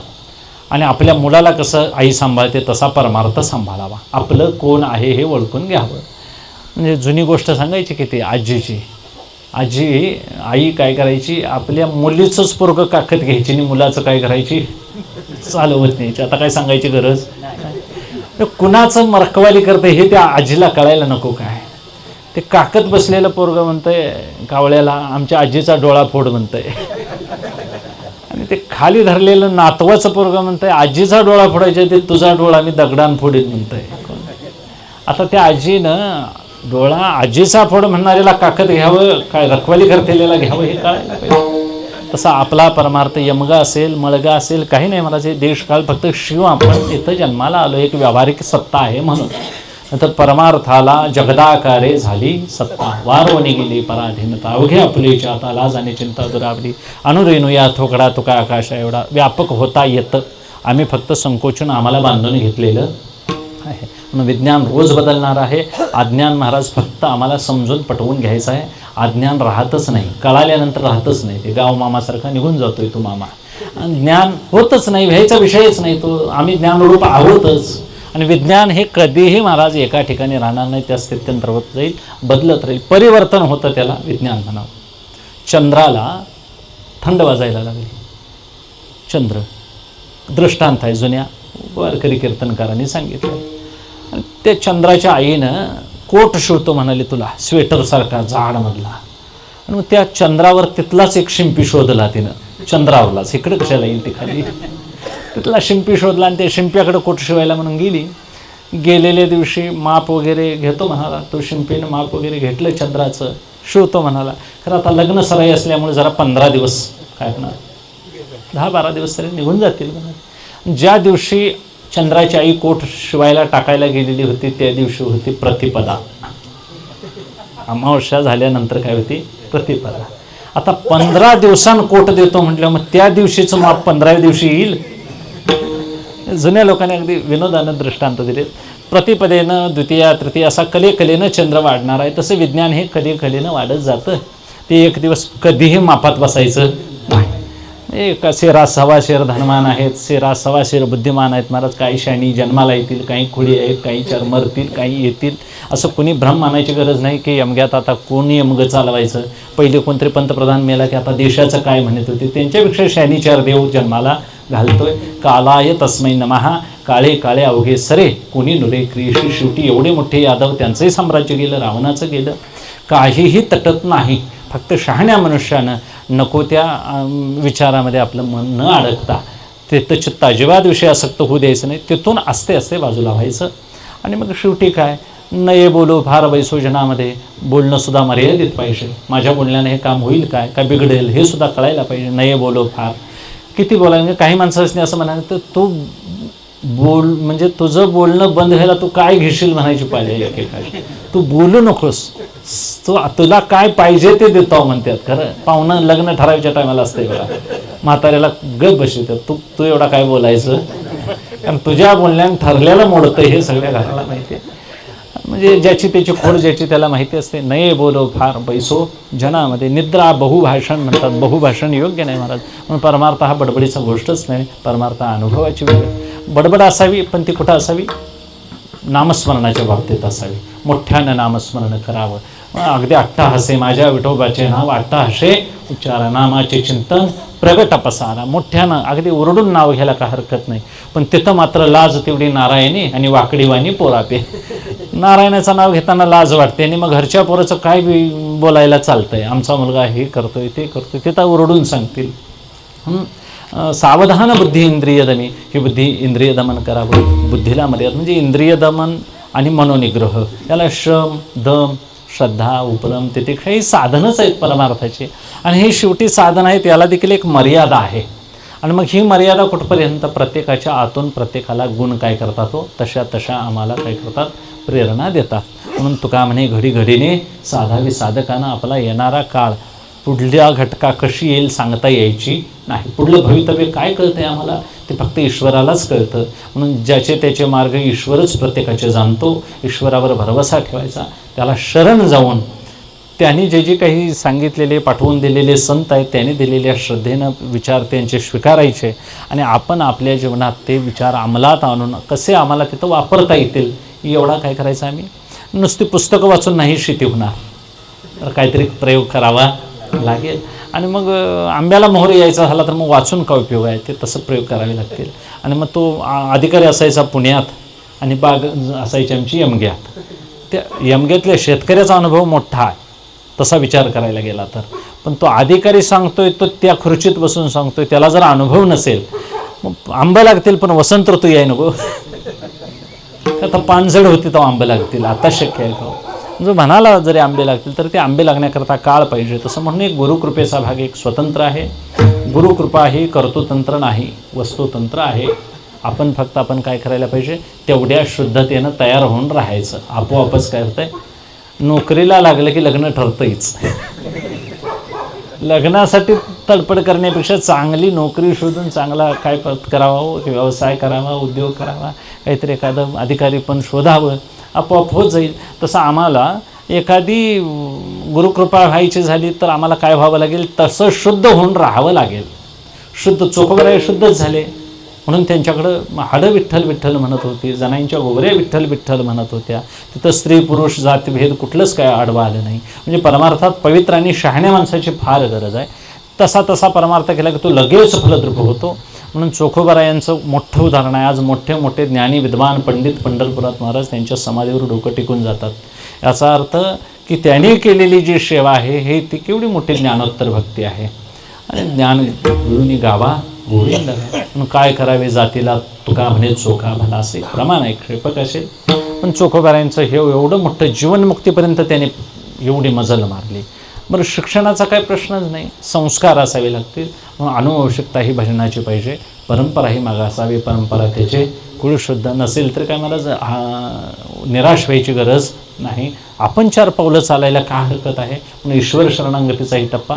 आणि आपल्या मुलाला कसं आई सांभाळते तसा परमार्थ सांभाळावा. आपलं कोण आहे हे ओळखून घ्यावं. म्हणजे जुनी गोष्ट सांगायची की ती आजीची. आई काय करायची? आपल्या मुलीचंच पोरगं काखत घ्यायची आणि मुलाचं काय करायची? चालवत न्यायची. आता काय सांगायची गरज? कुणाचं मरकवाली करते हे त्या आजीला कळायला नको काय? ते काकत बसलेलं पोरगं म्हणतंय कावळ्याला आमच्या आजीचा डोळा फोड म्हणतंय. आणि ते खाली धरलेलं नातवाचं पोरगं म्हणतंय आजीचा डोळा फोडायचा ते तुझा डोळा मी दगडान फोडीन म्हणतंय. आता त्या आजीनं डोळा आजीचा फोड म्हणणाऱ्याला काकत घ्यावं काय रखवाली करतेल्याला घ्यावं हे कळायला पाहिजे. तसा आपला परमार्थ यमगा असेल मळगा असेल काही नाही. मला जे देशकाळ फक्त शिव आपण इथं जन्माला आलो एक व्यावहारिक सत्ता आहे म्हणून. नंतर परमार्थाला जगदाकारे झाली सत्ता. वारवणी गेली पराधीनता अवघे आपलीच्या आता लाज आणि चिंता दुरावली. अनुरेणू या थोकडा तुका आकाशा एवढा. व्यापक होता येतं. आम्ही फक्त संकोचून आम्हाला बांधून घेतलेलं आहे. म्हणून विज्ञान रोज बदलणार आहे. अज्ञान महाराज फक्त आम्हाला समजून पटवून घ्यायचं आहे. अज्ञान राहतच नाही. कळाल्यानंतर राहतच नाही. ते गाव मामासारखा निघून जातोय तो मामा. ज्ञान होतच नाही. व्हायचा विषयच नाही तो. आम्ही ज्ञानरूप आहोतच. आणि विज्ञान हे कधीही महाराज एका ठिकाणी राहणार नाही. त्या स्थित्यंतर होत जाईल, बदलत राहील. परिवर्तन होतं त्याला विज्ञान म्हणावं. चंद्राला थंड वाजायला लागली. चंद्र दृष्टांत आहे, जुन्या वारकरी कीर्तनकारांनी सांगितलं. आणि त्या चंद्राच्या आईनं कोट शिवतो म्हणाले तुला, स्वेटरसारखा जाडमधला. आणि मग त्या चंद्रावर तिथलाच एक शिंपी शोधला तिनं, चंद्रावरलाच, इकडे कशाला येईल ती खाली. तिथला शिंपी शोधला आणि त्या शिंप्याकडे कोट शिवायला म्हणून गेली. गेलेल्या दिवशी माप वगैरे घेतो म्हणाला, तो शिंपीनं माप वगैरे घेतलं चंद्राचं, शिवतो म्हणाला. खरं आता लग्न सराई असल्यामुळे जरा 15 दिवस काय होणार, 10-12 दिवस तरी निघून जातील म्हणा. ज्या दिवशी चंद्राची आई कोट शिवायला टाकायला गेलेली होती त्या दिवशी होती प्रतिपदा. अमावस्या झाल्यानंतर काय होती, प्रतिपदा. आता 15 दिवसांनी कोट देतो म्हटलं, मग त्या दिवशीचं माप 15व्या दिवशी येईल. जुन्या लोकांनी अगदी विनोदानं दृष्टांत दिले. प्रतिपदेनं द्वितीया तृतीया असा कलेनं चंद्र वाढणार आहे, तसं विज्ञान हे कलेनं वाढत जातं. ते एक दिवस कधीही मापात बसायचं नाही. एक शेरा सवा शेर धनवान आहेत, शेरा सवा शेर बुद्धिमान आहेत महाराज. काही शाणी जन्माला येतील, काही खुळी आहेत, काही चार मरतील, काही येतील. असं कोणी भ्रम मानायची गरज नाही की यमग्यात आता कोणी यमग चालवायचं. पहिले कोणतरी पंतप्रधान मेला की आता देशाचं काय म्हणत होते, त्यांच्यापेक्षा शाणी चार देव जन्माला घालतोय. कालाय तस्मै नमः, काळे काळे अवघे सरे कोणी नुरे क्रियशी. शेवटी एवढे मोठे यादव, त्यांचंही साम्राज्य गेलं, रावणाचं गेलं, काहीही तटत नाही. फक्त शहाण्या मनुष्यानं नको त्या विचारामध्ये आपलं मन न अडकता ते चित्त अजिबात विषय आसक्त होऊ द्यायचं नाही, तिथून आस्ते आस्ते बाजूला व्हायचं. आणि मग शेवटी काय, नये बोलू फार वैसोजनामध्ये बोलणं सुद्धा मर्यादित पाहिजे. माझ्या बोलण्याने हे काम होईल काय बिघडेल हे सुद्धा कळायला पाहिजे. नये बोलू फार किती बोलायला, म्हणजे काही माणसांनी असं म्हणाले तर तू बोल म्हणजे तुझं बोलणं बंद व्हायला तू काय घेशील म्हणायची पाहिजे एकेकाशी. तू बोलू नकोस, तुला काय पाहिजे ते देतो म्हणतात. खरं पाहुणं लग्न ठरायच्या टायमाला असते बघा, म्हाताऱ्याला गप बसवतात, तू एवढा काय बोलायचं, कारण तुझ्या बोलण्याने ठरलेलं मोडतं हे सगळ्या घराला माहिती आहे. म्हणजे ज्याची त्याची खोड ज्याची त्याला माहिती असते. नये बोलो फार बैसो जनामध्ये, निद्रा बहुभाषण म्हणतात. बहुभाषण योग्य नाही महाराज. म्हणून परमार्थ हा बडबडीचा गोष्टच नाही, परमार्थ अनुभवाची वेळ. बडबड असावी पण ती कुठं असावी, नामस्मरणाच्या बाबतीत असावी. मोठ्यानं नामस्मरण करावं. अगदी अट्टाहसे माझ्या विठोबाचे नाव अट्टाहसे उच्चारा, नामाचे चिंतन प्रगट पसारा. मोठ्यानं अगदी ओरडून नाव घ्यायला काय हरकत नाही, पण तिथं मात्र लाज तेवढी नारायणी आणि वाकडीवाणी पोरापे. नारायणाचं नाव घेताना लाज वाटते आणि मग घरच्या पोराचं काय बोलायला चालतंय, आमचा मुलगा हे करतोय ते करतोय, तिथं ओरडून सांगतील. सावधान बुद्धी इंद्रिय दमी, ही बुद्धी इंद्रिय दमन करावं. बुद्धीला मर्यादा म्हणजे इंद्रिय दमन आणि मनोनिग्रह, याला शम दम श्रद्धा उपरम तितिक्षा ही साधनच आहेत परमार्थाची. आणि हे शेवटी साधन आहेत, याला देखील एक मर्यादा आहे. आणि मग ही मर्यादा कुठपर्यंत, प्रत्येकाच्या आतून प्रत्येकाला गुण काय करतात तो तशा आम्हाला काय करतात, प्रेरणा देतात. म्हणून तुका म्हणे घडी घडीने साधावी साधकानं. आपला येणारा काळ पुढल्या घटका कशी येईल सांगता यायची नाही. पुढलं भवितव्य काय कळतंय आम्हाला ते फक्त ईश्वरालाच कळतं. म्हणून ज्याचे त्याचे मार्ग ईश्वरच प्रत्येकाचे जाणतो. ईश्वरावर भरवसा ठेवायचा, त्याला शरण जाऊन त्यांनी जे काही सांगितलेले पाठवून दिलेले संत आहेत त्यांनी दिलेल्या श्रद्धेनं विचार त्यांचे स्वीकारायचे आणि आपण आपल्या जीवनात ते विचार अंमलात आणून कसे आम्हाला तिथं वापरता येतील एवढा काय करायचं. आम्ही नुसती पुस्तकं वाचून नाही शेती होणार, तर काहीतरी प्रयोग करावा लागेल. आणि मग आंब्याला मोहर यायचा झाला तर मग वाचून काय उपयोग आहे, ते तसं प्रयोग करावे लागतील. आणि मग तो अधिकारी असायचा पुण्यात आणि बाग असायची आमची यमग्यात. त्या यमग्यातल्या शेतकऱ्याचा अनुभव मोठा आहे तसा विचार करायला गेला तर. पण तो अधिकारी सांगतोय तो त्या खुर्चीत बसून सांगतोय, त्याला जर अनुभव नसेल मग आंबे लागतील पण वसंत ऋतू याय नको. आता पानझड होती तर आंबे लागतील, आता शक्य आहे का. जो म्हणाला जरी आंबे लागतील तर ते आंबे लागण्याकरता काळ पाहिजे. तसं म्हणून एक गुरुकृपेचा भाग एक स्वतंत्र आहे. गुरुकृपा ही कर्तृतंत्र नाही, वस्तुतंत्र आहे. आपण फक्त आपण काय करायला पाहिजे, तेवढ्या शुद्धतेनं तयार होऊन राहायचं. आपोआपच काय होतंय, नोकरीला लागलं की लग्न ठरतंच. लग्नासाठी तडपड करण्यापेक्षा चांगली नोकरी शोधून चांगला काय करावा, व्यवसाय करावा, उद्योग करावा, काहीतरी एखादं अधिकारी पण शोधावं, आपोआप होत जाईल. तसं आम्हाला एखादी गुरुकृपा व्हायची झाली तर आम्हाला काय व्हावं लागेल, तसं शुद्ध होऊन राहावं लागेल. शुद्ध चोखोबराय शुद्धच झाले म्हणून त्यांच्याकडं हाडं विठ्ठल विठ्ठल म्हणत होती, जनाईंच्या गोवऱ्या विठ्ठल विठ्ठल म्हणत होत्या. तिथं स्त्री पुरुष जातभेद कुठलंच काय आडवा आलं नाही. म्हणजे परमार्थात पवित्र आणि शहाण्या माणसाची फार गरज आहे. तसा परमार्थ केला की तो लगेच फलद्रूप होतो. म्हणून चोखोबारायांचं मोठं उदाहरण आहे. आज मोठे मोठे ज्ञानी विद्वान पंडित पंढरपुरात महाराज त्यांच्या समाधीवर डोकं टिकून जातात. याचा अर्थ की त्याने केलेली जी सेवा आहे हे ती केवढी मोठी ज्ञानोत्तर भक्ती आहे. आणि ज्ञान गुरुनी गावा गोविंद म्हणून काय करावे जातीला तुका म्हणे चोखा भला, असे प्रमाण आहे. क्षेपक असेल पण चोखोबारायांचं हे एवढं मोठं जीवनमुक्तीपर्यंत त्याने एवढी मजल मारली. बरं, शिक्षणाचा काही प्रश्नच नाही. संस्कार असावे लागतील. म्हणून अनुवंशिकता ही भजनाची पाहिजे, परंपरा ही मागासावी, परंपरा त्याचे कुळशुद्ध नसेल तर काय मला निराश व्हायची गरज नाही. आपण 4 पावलं चालायला काय हरकत आहे. म्हणून ईश्वर शरणागतीचाही टप्पा,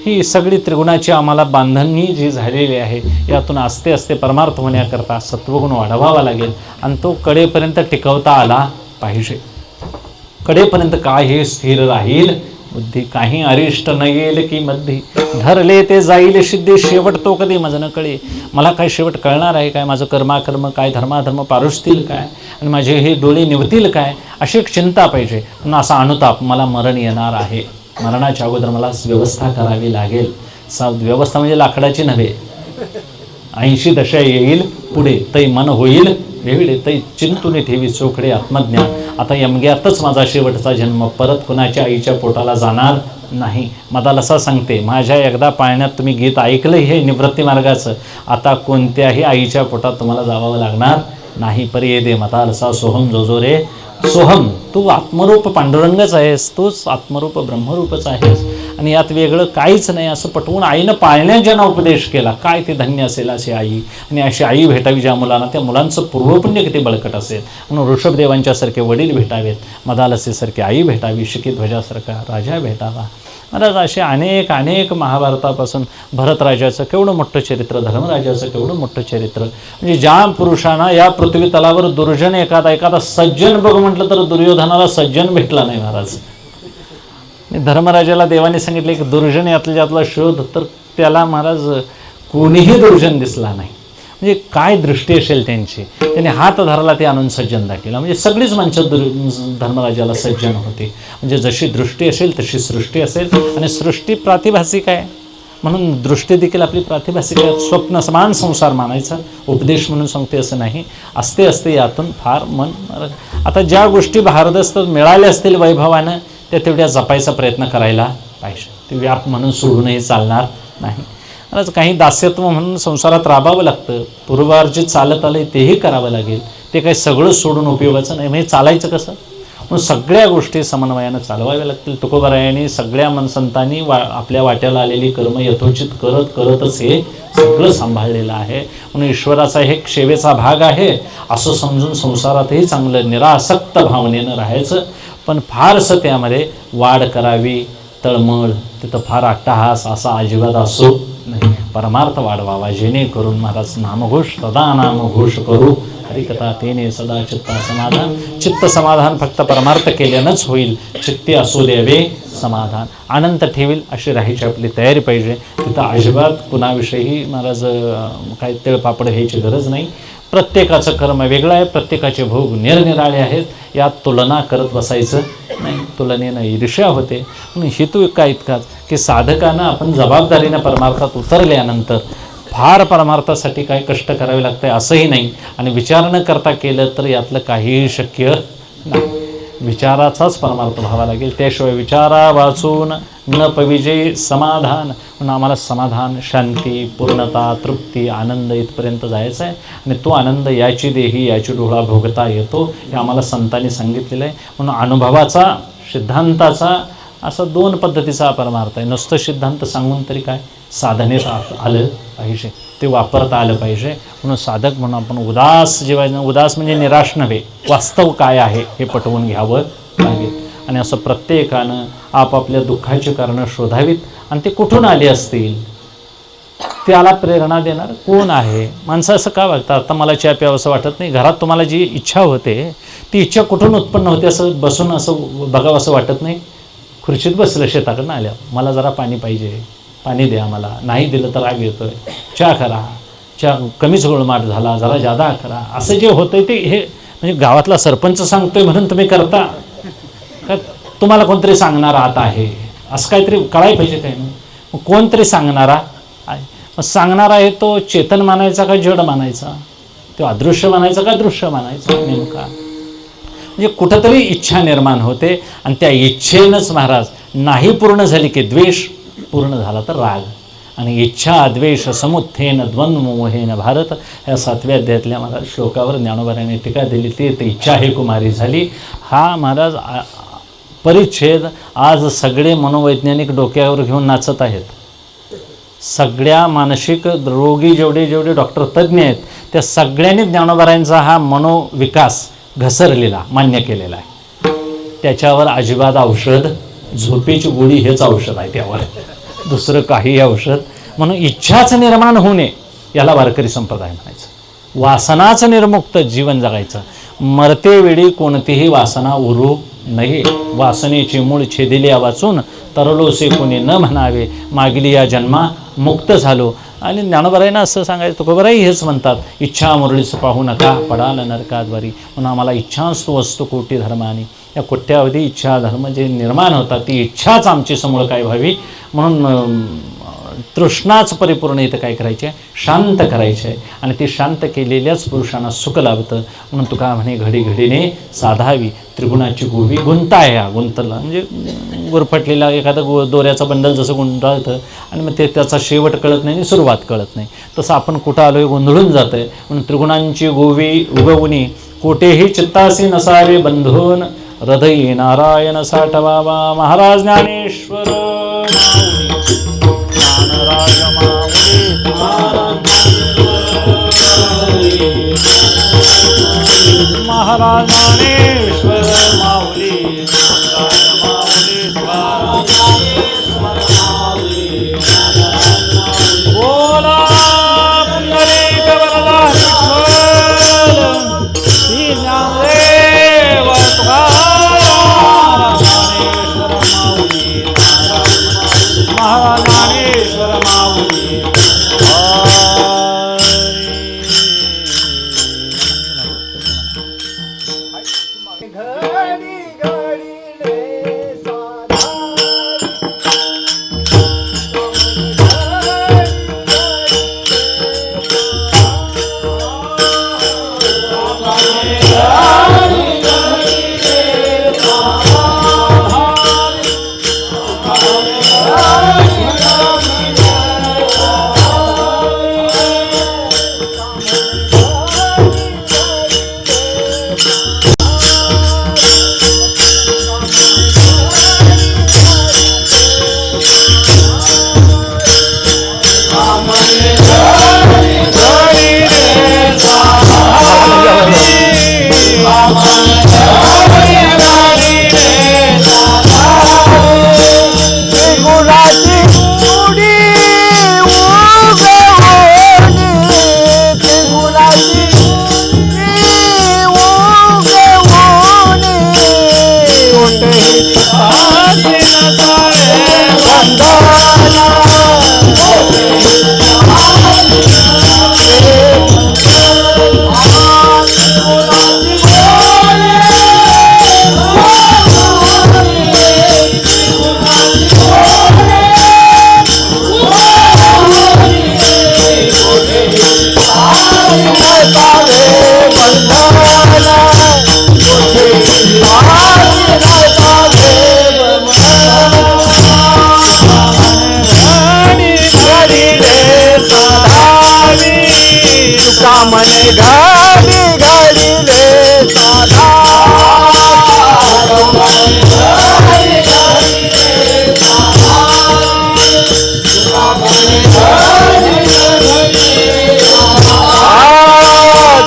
ही सगळी त्रिगुणाची आम्हाला बांधणी जी झालेली आहे यातून आस्ते आस्ते परमार्थ होण्याकरता सत्वगुण वाढवावा लागेल आणि तो कडेपर्यंत टिकवता आला पाहिजे. कडेपर्यंत काय हे स्थिर राहील बुद्धी, काही अरिष्ट न येईल की मध्य धरले ते जाईल सिद्धी, शेवट तो कधी माझं न कळे. मला काय शेवट कळणार आहे काय, माझं कर्माकर्म काय, धर्माधर्म पारुसतील काय आणि माझे हे डोळे निवतील काय, अशी एक चिंता पाहिजे. म्हणून असा अनुताप, मला मरण येणार आहे, मरणाच्या अगोदर मला व्यवस्था करावी लागेल. व्यवस्था म्हणजे लाकडाची नव्हे. 80 दशा येईल पुढे, तै मन होईल वेविडे, तै चिंतून ठेवी चोखडे आत्मज्ञान. आता यमग्यातच माझा शेवटचा जन्म, परत कुणाच्या आईच्या पोटाला जाणार नाही. मदालसा सांगते, माझ्या एकदा पाळण्यात तुम्ही गीत ऐकलं हे निवृत्ती मार्गाचं, आता कोणत्याही आईच्या पोटात तुम्हाला जावं लागणार नाही. पर्ये दे मदालसा सोहम जोजो रे सोहम, तू आत्मरूप पांडुरंगच आहेस, तूच आत्मरूप ब्रह्मरूपच आहेस आणि यात वेगळं काहीच नाही असं पटवून आईनं पाळण्यात ज्यांना उपदेश केला, काय ते धन्य असेल अशी आई. आणि अशी आई भेटावी ज्या मुलांना, त्या मुलांचं पूर्वपुण्य किती बळकट असेल. म्हणून ऋषभदेवांच्यासारखे वडील भेटावेत, मदालसेसारखी आई भेटावी, शिखिध्वजासारखा राजा भेटावा. महाराज असे अनेक अनेक महाभारतापासून भरतराजाचं केवढं मोठं चरित्र, धर्मराजाचं केवढं मोठं चरित्र. म्हणजे ज्या पुरुषांना या पृथ्वी तलावर दुर्जन एखादा सज्जन बघ म्हटलं तर दुर्योधनाला सज्जन भेटला नाही महाराज. धर्मराजाला देवाने सांगितले की दुर्जन यातला शोध, तर त्याला महाराज कोणीही दुर्जन दिसला नाही. म्हणजे काय दृष्टी असेल त्यांची, त्याने हात धरला ते आणून सज्जन दाखवला. म्हणजे सगळीच माणसं धर्मराजाला सज्जन होते. म्हणजे जशी दृष्टी असेल तशी सृष्टी असेल आणि सृष्टी प्रातिभासिक आहे म्हणून दृष्टी देखील आपली प्रातिभासिक आहे. स्वप्न समान संसार मानायचा, उपदेश म्हणून सांगते असं नाही. असते असते यातून फार मन. आता ज्या गोष्टी भारदस्त मिळाल्या असतील वैभवानं त्या तेवढ्या जपायचा प्रयत्न करायला पाहिजे. ते व्याप म्हणून सोडूनही चालणार नाही. आज काही दास्यत्व म्हणून संसारात राबावं लागतं. पूर्वार्जित चालत आलं तेही करावं लागेल. ते काही सगळं सोडून उपयोगाचं नाही. म्हणजे चालायचं कसं, म्हणून सगळ्या गोष्टी समन्वयानं चालवाव्या लागतील. तुकोबारायांनी सगळ्या मनसंतांनी आपल्या वाट्याला आलेली कर्म यथोचित करतच हे सगळं सांभाळलेलं आहे. म्हणून ईश्वराचा हे सेवेचा भाग आहे असं समजून संसारातही चांगलं निरासक्त भावनेनं राहायचं. पण फारसं त्यामध्ये वाढ करावी, तळमळ, तिथं फार अट्टहास असा अजिबात असो नाही. परमार्थ वाढवावा, जेणेकरून महाराज नामघोष सदा नामघोष करू, हरिकथा तेने सदा चित्ता समाधान. चित्त समाधान फक्त परमार्थ केल्यानंच होईल. चित्ते असू द्यावे समाधान, आनंद ठेवील अशी राहायची आपली तयारी पाहिजे. तिथं अजिबात कुणाविषयी महाराज काही तिळपापड घ्यायची गरज नाही. प्रत्येकाचं कर्म वेगळं आहे, प्रत्येकाचे भोग निरनिराळे आहेत. यात तुलना करत बसायचं नाही. तुलनेनं ईर्ष्या होते. म्हणून हेतू काय इतकाच की साधकांना आपण जबाबदारीनं परमार्थात उतरल्यानंतर फार परमार्थासाठी काही कष्ट करावे लागते असंही नाही. आणि विचार न करता केलं तर यातलं काहीही शक्य नाही. विचाराचाच परमार्थ व्हावा लागेल. त्याशिवाय विचारा वाचून न पविजे समाधान. म्हणून आम्हाला समाधान, शांती, पूर्णता, तृप्ती, आनंद इथपर्यंत जायचं आहे. आणि तो आनंद याची देही याची डोळा भोगता येतो हे आम्हाला संतांनी सांगितलेलं आहे. म्हणून अनुभवाचा, सिद्धांताचा असा 2 पद्धतीचा परमार्थ आहे. नुसतं सिद्धांत सांगून तरी काय, साधनेत आलं पाहिजे, ते वापरता आलं पाहिजे. म्हणून साधक म्हणून आपण उदास जेव्हा, उदास म्हणजे निराश नव्हे, वास्तव काय आहे हे पटवून घ्यावं लागेल. आणि असं प्रत्येकानं आपापल्या दुःखाची कारणं शोधावीत आणि ते कुठून आली असतील, त्याला प्रेरणा देणार कोण आहे. माणसं असं का वागतात, आता मला चहा प्यावं असं वाटत नाही, घरात तुम्हाला जी इच्छा होते ती इच्छा कुठून उत्पन्न होते असं बसून असं बघावं असं वाटत नाही. खुर्चीत बसलं शेताकडनं आल्या, मला जरा पाणी पाहिजे, पाणी द्या मला, नाही दिलं तर राग येतोय, चहा करा, च्या कमीच गोळमाट झाला, जरा जादा करा, असं जे होतंय ते हे म्हणजे गावातला सरपंच सांगतोय म्हणून तुम्ही करता का? तुम्हाला कोणतरी सांगणारा आता आहे असं काहीतरी कळायला पाहिजे काय ना. मग कोणतरी सांगणारा आहे, मग सांगणारा आहे तो चेतन मानायचा का जड मानायचा? तो अदृश्य मानायचा का दृश्य मानायचा नेमका? म्हणजे कुठंतरी इच्छा निर्माण होते आणि त्या इच्छेनंच महाराज नाही पूर्ण झाली की द्वेष, पूर्ण झाला तर राग. आणि इच्छा द्वेष समुत्थेन द्वंद्वमोहेन भारत या 7व्या अध्यायातल्या महाराज श्लोकावर ज्ञानोबाराने टीका दिली. ती इच्छा हे कुमारी झाली. हा महाराज परिच्छेद आज सगळे मनोवैज्ञानिक डोक्यावर घेऊन नाचत आहेत. सगळ्या मानसिक रोगी जेवढे डॉक्टर तज्ज्ञ आहेत त्या सगळ्यांनी ज्ञानोबारायांचा हा मनोविकास घसरलेला मान्य केलेला आहे. त्याच्यावर अजिबात औषध, झोपेची गोळी हेच औषध आहे त्यावर, दुसरं काही औषध. म्हणून इच्छाच निर्माण होणे याला वारकरी संप्रदाय म्हणायचं. वासनाच निर्मुक्त जीवन जगायचं. मरतेवेळी कोणतीही वासना उरू नये. वासनेची मूळ छेदिल्या वाचून तरलोसे कोणी न म्हणावे, मागली या जन्मा मुक्त झालो. आणि ज्ञानोबारायांना असं सांगायचं, तुकोबाराई हेच म्हणतात, इच्छा मुरळीच पाहू नका पडाल नरकाद्वारी. म्हणून आम्हाला इच्छांस्तु वस्तू कोटी धर्मानी. या कोट्यावधी इच्छा धर्म जे निर्माण होतात ती इच्छाच आमची समूळ काय व्हावी. म्हणून तृष्णाच परिपूर्ण इथं काय करायचे आहे, शांत करायचे आहे. आणि ते शांत केलेल्याच पुरुषांना सुख लाभतं. म्हणून तुका म्हणे घडी घडीने साधावी त्रिगुणाची गोवी. गुंताया गुंतला म्हणजे गुरफटलेला एखादा दोऱ्याचा बंडल जसं गुंडाळतं आणि मग ते त्याचा शेवट कळत नाही आणि सुरुवात कळत नाही, तसं आपण कुठं आलोय गोंधळून जातं आहे. म्हणून त्रिगुणांची गोवी उगवणी कोठेही चित्तासी नसावे बंधून, हृदयी नारायण साठवावा. महाराज ज्ञानेश्वर ज्ञानराज माऊली महाराज ज्ञानेश्वर माऊली बोला पुंडलिक वरदा विठ्ठल श्री ज्ञानदेव तुकाराम महाराज ज्ञानेश्वर माऊली. मन घडी घडीले साधा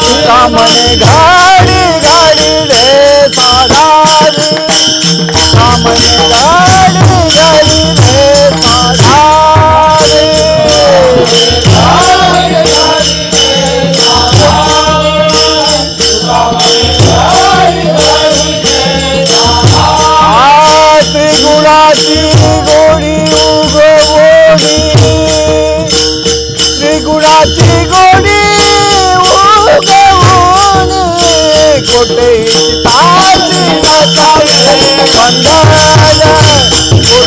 तुका मन घडी घडीले साधा तुका मन घडी घडीले साधा त्रिगुणाची गोडी उगवणी त्रिगुणाची गोडी तासी नसावे बंधन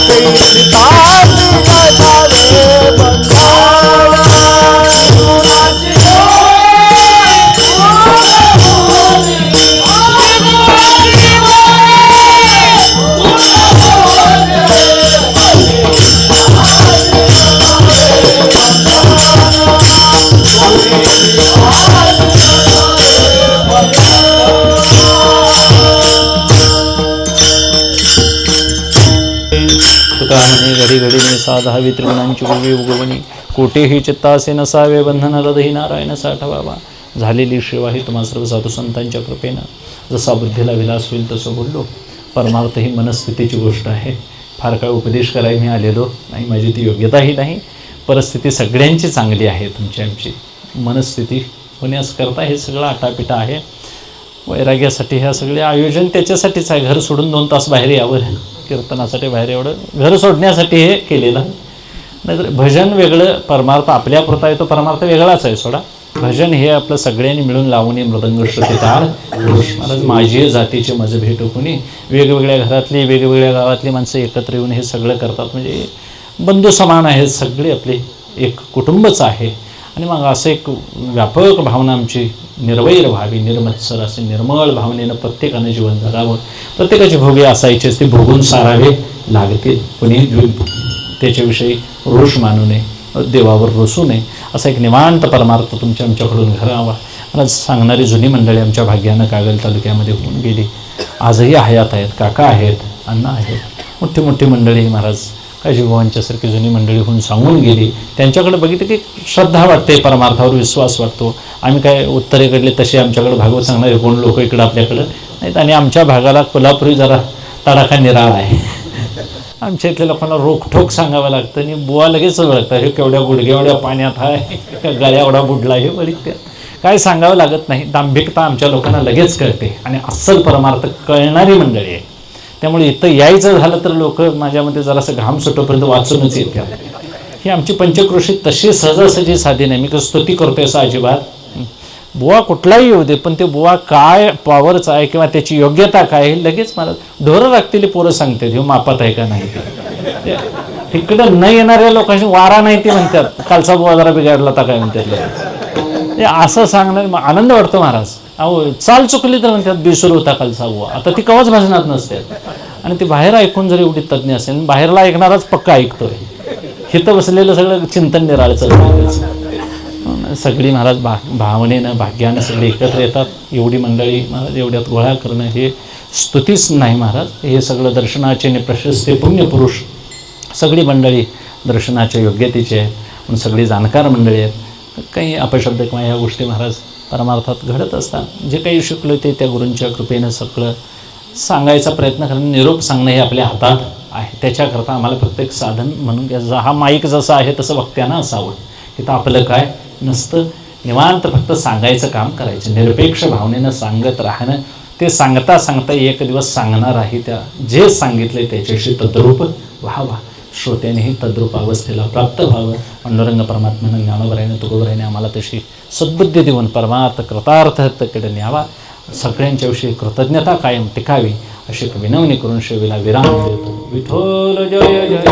कोठे तासी नसावे बंधन तुका म्हणे घडी घडी ने साधावी त्रिगुणांची उगी उगवणी कोठेही चित्तासे नसावे बंधन हृदयी नारायण साठवावा. झालेली सेवा ही तुम्हा सर्व साधू संतांच्या कृपेनं जसा बुद्धीला विलास होईल तसं बोललो. परमार्थ ही मनस्थितीची गोष्ट आहे. फार काळ उपदेश करायला मी आलेलो नाही, माझी ती योग्यताही नाही. परिस्थिती सगळ्यांची चांगली आहे, तुमची आमची मनस्थिती होण्याकरता हे सगळं आटापिटा आहे. वैराग्यासाठी ह्या सगळे आयोजन त्याच्यासाठीच आहे. घर सोडून 2 तास बाहेर यावं, कीर्तनासाठी बाहेर एवढं घर सोडण्यासाठी हे केलेलं. नाहीतर भजन वेगळं, परमार्थ आपल्यापुरता आहे तो परमार्थ वेगळाच आहे. सोडा भजन हे आपलं सगळ्यांनी मिळून लावून मृदंग श्रुतितार महाराज माझी जातीचे मज भेट कोणी वेगवेगळ्या घरातली वेगवेगळ्या गावातली माणसं एकत्र येऊन हे सगळं करतात. म्हणजे बंधू समान आहेत सगळे, आपले एक कुटुंबच आहे. आणि मग असं एक व्यापक भावना आमची निर्वैर व्हावी, निर्मत्सर असे निर्मळ भावनेनं प्रत्येकानं जीवन जगावं. प्रत्येकाची भोगे असायचे ते भोगून सारावे लागतील. कोणी त्याच्याविषयी रोष मानू नये, देवावर रोसू नये. असा एक निवांत परमार्थ तुमच्या आमच्याकडून घरावा. मला सांगणारी जुनी मंडळी आमच्या भाग्यानं कागल तालुक्यामध्ये होऊन गेली. आजही हयात आहेत, काका आहेत, अण्णा आहेत, मोठी मोठी मंडळी महाराज काळजीभावांच्यासारखी जुनी मंडळी होऊन सांगून गेली. त्यांच्याकडे बघितलं की श्रद्धा वाटते, परमार्थावर विश्वास वाटतो. आम्ही काय उत्तरेकडले तसे आमच्याकडे भागवत सांगणारे कोण लोक इकडं आपल्याकडं नाहीत. आणि आमच्या भागाला कोल्हापुरी जरा तडाखा निराळा आहे. आमच्या इथल्या लोकांना रोखठोक सांगावं लागतं आणि बुवा लगेच ओळखतात. हे केवढ्या गुडघ्या पाण्यात आहे, गळ्या एवढा बुडला आहे, बरीच काय सांगावं लागत नाही. दांभिकता आमच्या लोकांना लगेच कळते आणि अस्सल परमार्थ कळणारी मंडळी आहे. त्यामुळे इथं यायचं झालं तर लोक माझ्यामध्ये जरासं घाम सुटोपर्यंत वाचूनच येतात. ही आमची पंचक्रोशी तशी सहजासहजी साधी नाही. मी स्तुती करतोय असं अजिबात. बुवा कुठलाही येऊ दे, पण ते बुवा काय पॉवरचा आहे किंवा त्याची योग्यता काय हे लगेच मला ढोरं राखलेली पोरं सांगतात हे मापात आहे का नाही ते. इकडं न येणाऱ्या लोकांशी वारा नाही ते म्हणतात, कालचा बुवा जरा बिघडला तर काय म्हणतात. असं सांगणं आनंद वाटतो महाराज. अहो चाल चुकली तर म्हणतात बेसूर होता कालचा बुवा. आता ती कवाच भजनात नसते. आणि ती बाहेर ऐकून जर एवढी तज्ज्ञ असेल, बाहेरला ऐकणाराच पक्का ऐकतोय. हिथं बसलेलं सगळं चिंतन निराळ चालतं. सगळी महाराज भावनेनं भाग्यानं सगळे एकत्र येतात. एवढी मंडळी महाराज एवढ्यात गोळा करणं हे स्तुतीच नाही महाराज. हे सगळं दर्शनाचे आणि प्रशस्ते पुण्यपुरुष सगळी मंडळी दर्शनाच्या योग्यतेची आहेत. म्हणून सगळी जाणकार मंडळी आहेत. काही अपशब्द किंवा ह्या गोष्टी महाराज परमार्थात घडत असतात. जे काही शिकलो ते त्या गुरूंच्या कृपेनं सगळं सांगायचा प्रयत्न करणं, निरोप सांगणं हे आपल्या हातात आहे. त्याच्याकरता आम्हाला प्रत्येक साधन म्हणून घ्यायचं. हा माईक जसा आहे तसं वक्त्यानं असावं. तिथं आपलं काय नसतं, निवांत फक्त सांगायचं काम करायचं, निरपेक्ष भावनेनं सांगत राहणं. ते सांगता सांगता एक दिवस सांगणार आहे त्या जे सांगितले त्याच्याशी तद्रूप व्हावा. श्रोत्यानेही तद्रूप अवस्थेला प्राप्त व्हावं. पांडुरंग परमात्म्यानं ज्ञानोबरायनं तुकोबरायने आम्हाला तशी सद्बुद्धी देऊन परमार्थ कृतार्थतेकडे न्यावा. सगळ्यांच्याविषयी कृतज्ञता कायम टिकावी अशी विनवणी करून शेवीला विराम देतो. विठ्ठल जय जय.